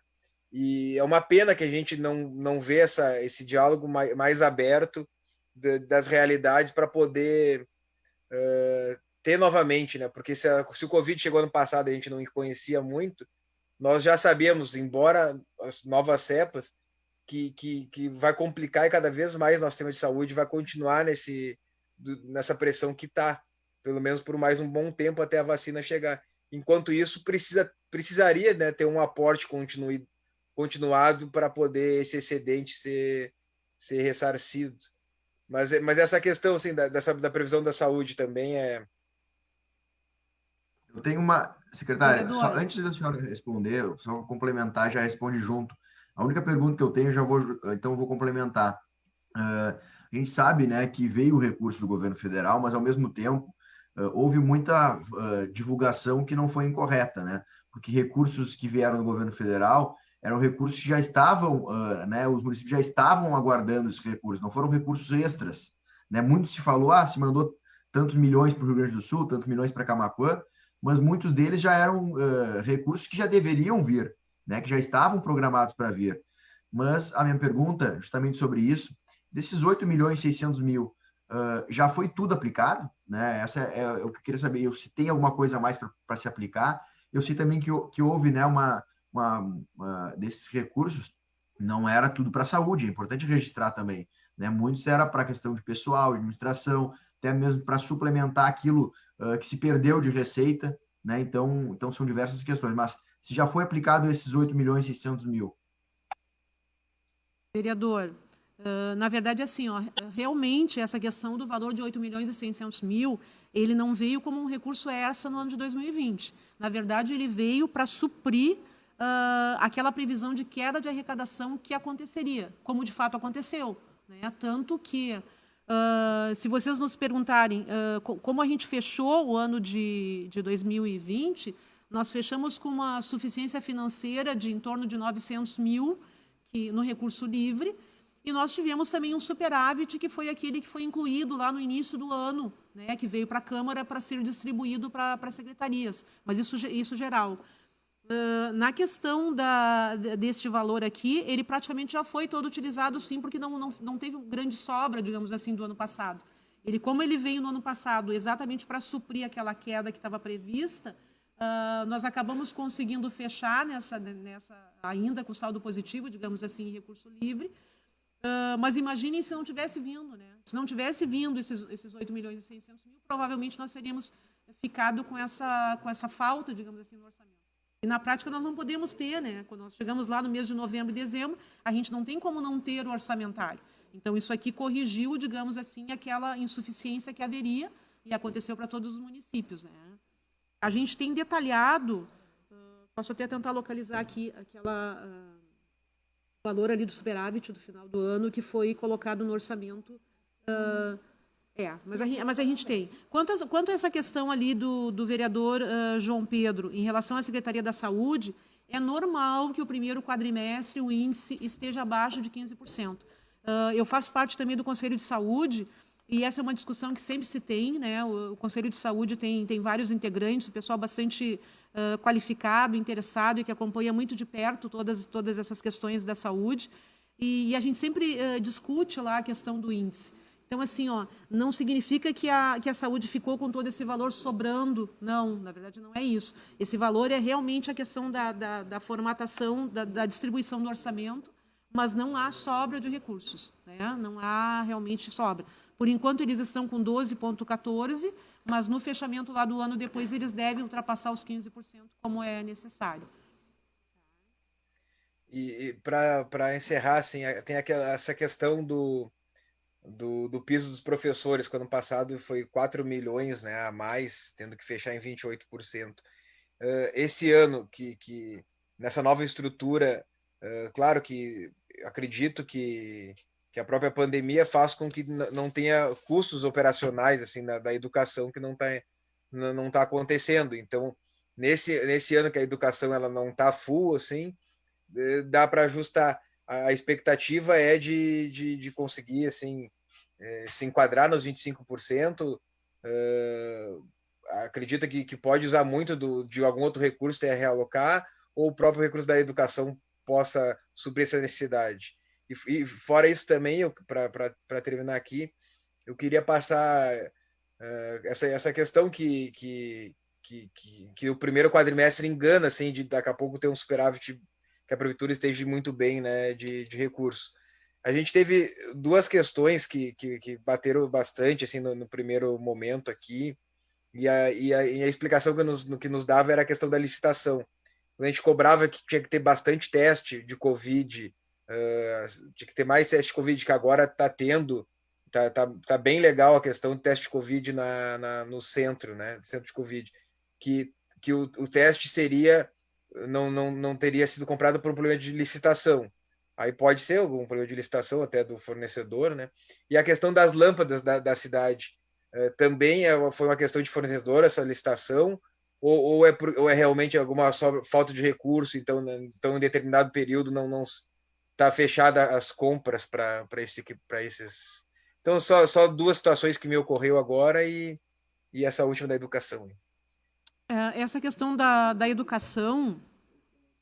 E é uma pena que a gente não vê esse diálogo mais aberto das realidades para poder ter novamente, né? Porque se o Covid chegou ano passado e a gente não conhecia muito, nós já sabíamos, embora as novas cepas, que vai complicar e cada vez mais nosso sistema de saúde vai continuar nessa pressão que está, pelo menos por mais um bom tempo até a vacina chegar. enquanto isso precisaria, né, ter um aporte continuado para poder esse excedente ser ressarcido. Mas essa questão assim, da previsão da saúde também é... Eu tenho uma... Secretária, Vereador. só antes da senhora responder, só complementar, já responde junto. A única pergunta que eu tenho, então vou complementar. A gente sabe, né, que veio o recurso do governo federal, mas ao mesmo tempo houve muita divulgação que não foi incorreta, né? Porque recursos que vieram do governo federal eram recursos que já estavam, né, os municípios já estavam aguardando esses recursos, não foram recursos extras, né? Muito se falou, se mandou tantos milhões para o Rio Grande do Sul, tantos milhões para Camaquã, mas muitos deles já eram recursos que já deveriam vir, né, que já estavam programados para vir. Mas a minha pergunta, justamente sobre isso, desses 8.600.000, já foi tudo aplicado? Né? Essa é o que eu queria saber. Se tem alguma coisa a mais para se aplicar. Eu sei também que houve, né, uma desses recursos, não era tudo para a saúde, é importante registrar também. Né? Muitos era para a questão de pessoal, de administração, até mesmo para suplementar aquilo que se perdeu de receita, né? Então são diversas questões, mas se já foi aplicado esses 8.600.000. Vereador, na verdade, assim, realmente essa questão do valor de 8.600.000, ele não veio como um recurso extra no ano de 2020. Na verdade, ele veio para suprir aquela previsão de queda de arrecadação que aconteceria, como de fato aconteceu. Né? Tanto que, se vocês nos perguntarem como a gente fechou o ano de 2020, nós fechamos com uma suficiência financeira de em torno de 900 mil no recurso livre, e nós tivemos também um superávit, que foi aquele que foi incluído lá no início do ano, né, que veio para a Câmara para ser distribuído para as secretarias, mas isso geral. Na questão deste valor aqui, ele praticamente já foi todo utilizado, sim, porque não teve grande sobra, digamos assim, do ano passado. Como ele veio no ano passado exatamente para suprir aquela queda que estava prevista, nós acabamos conseguindo fechar nessa ainda com saldo positivo, digamos assim, em recurso livre. Mas imaginem se não tivesse vindo, né? Se não tivesse vindo esses 8.600.000, provavelmente nós teríamos ficado com essa falta, digamos assim, no orçamento. E na prática nós não podemos ter, né? Quando nós chegamos lá no mês de novembro e dezembro, a gente não tem como não ter o orçamentário. Então isso aqui corrigiu, digamos assim, aquela insuficiência que haveria e aconteceu para todos os municípios, né? A gente tem detalhado, posso até tentar localizar aqui aquela valor ali do superávit do final do ano que foi colocado no orçamento. Mas a gente tem. Quanto a essa questão ali do vereador João Pedro, em relação à Secretaria da Saúde, é normal que o primeiro quadrimestre o índice esteja abaixo de 15%. Eu faço parte também do Conselho de Saúde, e essa é uma discussão que sempre se tem, né? O Conselho de Saúde tem vários integrantes, o pessoal bastante qualificado, interessado e que acompanha muito de perto todas essas questões da saúde. E a gente sempre discute lá a questão do índice. Então, assim, não significa que a saúde ficou com todo esse valor sobrando. Não, na verdade não é isso. Esse valor é realmente a questão da formatação, da distribuição do orçamento, mas não há sobra de recursos, né? Não há realmente sobra. Por enquanto, eles estão com 12,14%, mas no fechamento lá do ano depois, eles devem ultrapassar os 15%, como é necessário. E para encerrar, assim, tem essa questão do piso dos professores, que ano passado foi 4 milhões, né, a mais, tendo que fechar em 28%. Esse ano, que nessa nova estrutura, claro que acredito que a própria pandemia faz com que não tenha custos operacionais assim da educação que não tá acontecendo. Então, nesse ano que a educação ela não está full, assim, dá para ajustar. A expectativa é de conseguir assim, se enquadrar nos 25%. Acredita que pode usar muito de algum outro recurso que tenha realocar, ou o próprio recurso da educação possa suprir essa necessidade. E fora isso também, para terminar aqui, eu queria passar essa questão que o primeiro quadrimestre engana, assim, de daqui a pouco ter um superávit que a prefeitura esteja muito bem, né, de recursos. A gente teve duas questões que bateram bastante assim, no primeiro momento aqui, E a explicação que nos dava era a questão da licitação. A gente cobrava que tinha que ter bastante teste de Covid, tinha que ter mais teste de Covid, que agora está tendo, tá bem legal a questão do teste de Covid no centro, né? Centro de Covid, que o teste não teria sido comprado por um problema de licitação. Aí pode ser algum problema de licitação até do fornecedor, né? E a questão das lâmpadas da cidade também foi uma questão de fornecedor essa licitação, ou é realmente alguma falta de recurso, então em determinado período não está fechada as compras para esses. Então, só duas situações que me ocorreu agora e essa última da educação. Essa questão da educação,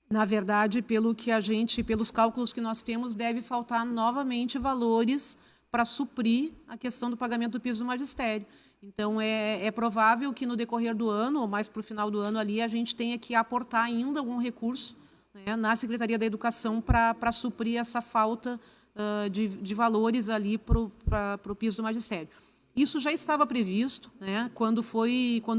na verdade, pelos cálculos que nós temos, deve faltar novamente valores para suprir a questão do pagamento do piso do magistério. Então, é provável que no decorrer do ano, ou mais para o final do ano ali, a gente tenha que aportar ainda algum recurso, né, na Secretaria da Educação para suprir essa falta de valores ali para o piso do magistério. Isso já estava previsto, né, quando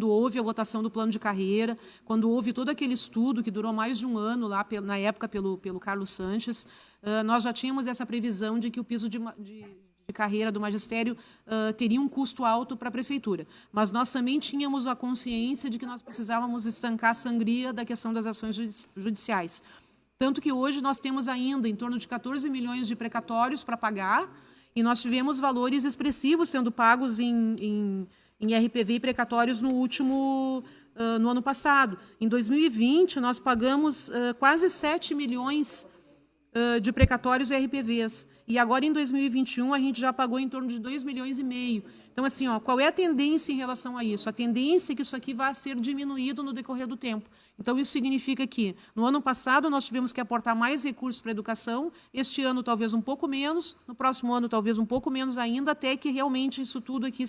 houve a votação do plano de carreira, quando houve todo aquele estudo que durou mais de um ano, lá na época pelo Carlos Sanches. Nós já tínhamos essa previsão de que o piso de carreira do magistério teria um custo alto para a prefeitura. Mas nós também tínhamos a consciência de que nós precisávamos estancar a sangria da questão das ações judiciais. Tanto que hoje nós temos ainda em torno de 14 milhões de precatórios para pagar, e nós tivemos valores expressivos sendo pagos em RPV e precatórios no ano passado. Em 2020, nós pagamos quase 7 milhões de precatórios e RPVs. E agora, em 2021, a gente já pagou em torno de 2,5 milhões. Então, assim, qual é a tendência em relação a isso? A tendência é que isso aqui vai ser diminuído no decorrer do tempo. Então, isso significa que, no ano passado, nós tivemos que aportar mais recursos para a educação, este ano talvez um pouco menos, no próximo ano talvez um pouco menos ainda, até que realmente isso tudo aqui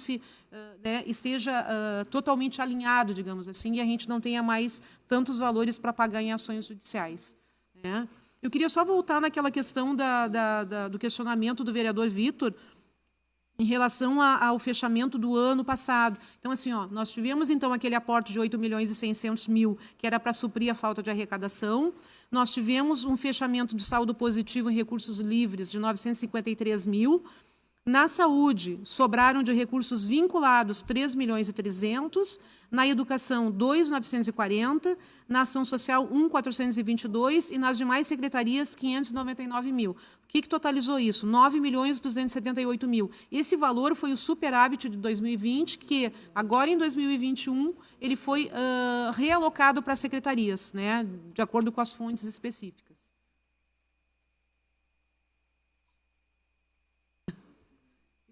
esteja totalmente alinhado, digamos assim, e a gente não tenha mais tantos valores para pagar em ações judiciais, né? Eu queria só voltar naquela questão do questionamento do vereador Vitor em relação ao fechamento do ano passado. Então, assim, nós tivemos, então, aquele aporte de 8.600.000, que era para suprir a falta de arrecadação. Nós tivemos um fechamento de saldo positivo em recursos livres de 953 mil. Na saúde, sobraram de recursos vinculados 3.300.000, na educação 2.940, na ação social 1.422 e nas demais secretarias 599 mil. O que totalizou isso? 9.278.000. Esse valor foi o superávit de 2020, que agora em 2021 ele foi realocado para as secretarias, né, de acordo com as fontes específicas.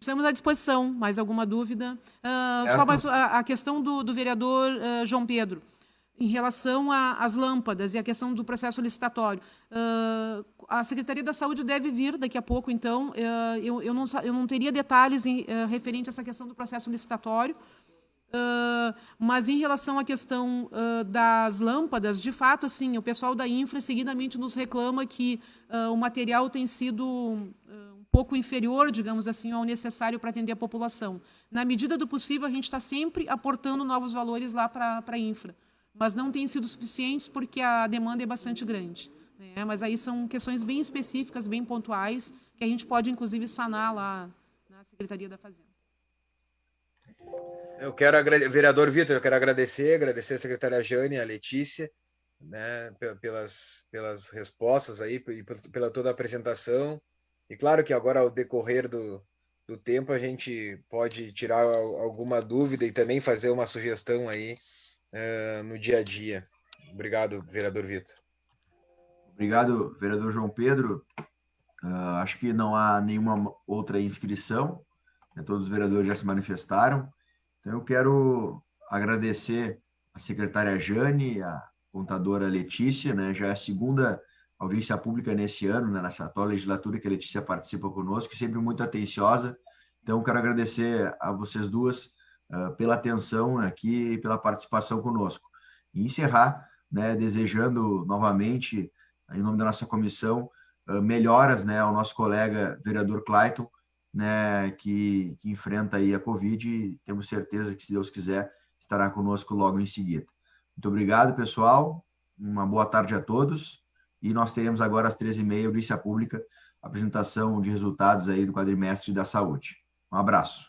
Estamos à disposição. Mais alguma dúvida? Só mais a questão do vereador João Pedro, em relação às lâmpadas e a questão do processo licitatório. A Secretaria da Saúde deve vir daqui a pouco, então. Eu não teria detalhes referente a essa questão do processo licitatório, mas em relação à questão das lâmpadas, de fato, assim, o pessoal da Infra seguidamente nos reclama que o material tem sido pouco inferior, digamos assim, ao necessário para atender a população. Na medida do possível, a gente está sempre aportando novos valores lá para a infra, mas não tem sido suficientes porque a demanda é bastante grande, né? Mas aí são questões bem específicas, bem pontuais, que a gente pode, inclusive, sanar lá na Secretaria da Fazenda. Vereador Vitor, eu quero agradecer a secretária Jane e a Letícia, né, pelas respostas aí, pela toda a apresentação. E claro que agora, ao decorrer do tempo, a gente pode tirar alguma dúvida e também fazer uma sugestão aí no dia a dia. Obrigado, vereador Vitor. Obrigado, vereador João Pedro. Acho que não há nenhuma outra inscrição, né? Todos os vereadores já se manifestaram. Então, eu quero agradecer a secretária Jane, a contadora Letícia, né? Já é a segunda audiência pública nesse ano, né, nessa atual legislatura que a Letícia participa conosco, sempre muito atenciosa. Então, quero agradecer a vocês duas pela atenção aqui e pela participação conosco. E encerrar, né, desejando novamente, em nome da nossa comissão, melhoras, né, ao nosso colega vereador Clayton, né, que enfrenta aí a Covid, e temos certeza que, se Deus quiser, estará conosco logo em seguida. Muito obrigado, pessoal. Uma boa tarde a todos. E nós teremos agora às 13h30, audiência pública, apresentação de resultados aí do quadrimestre da saúde. Um abraço.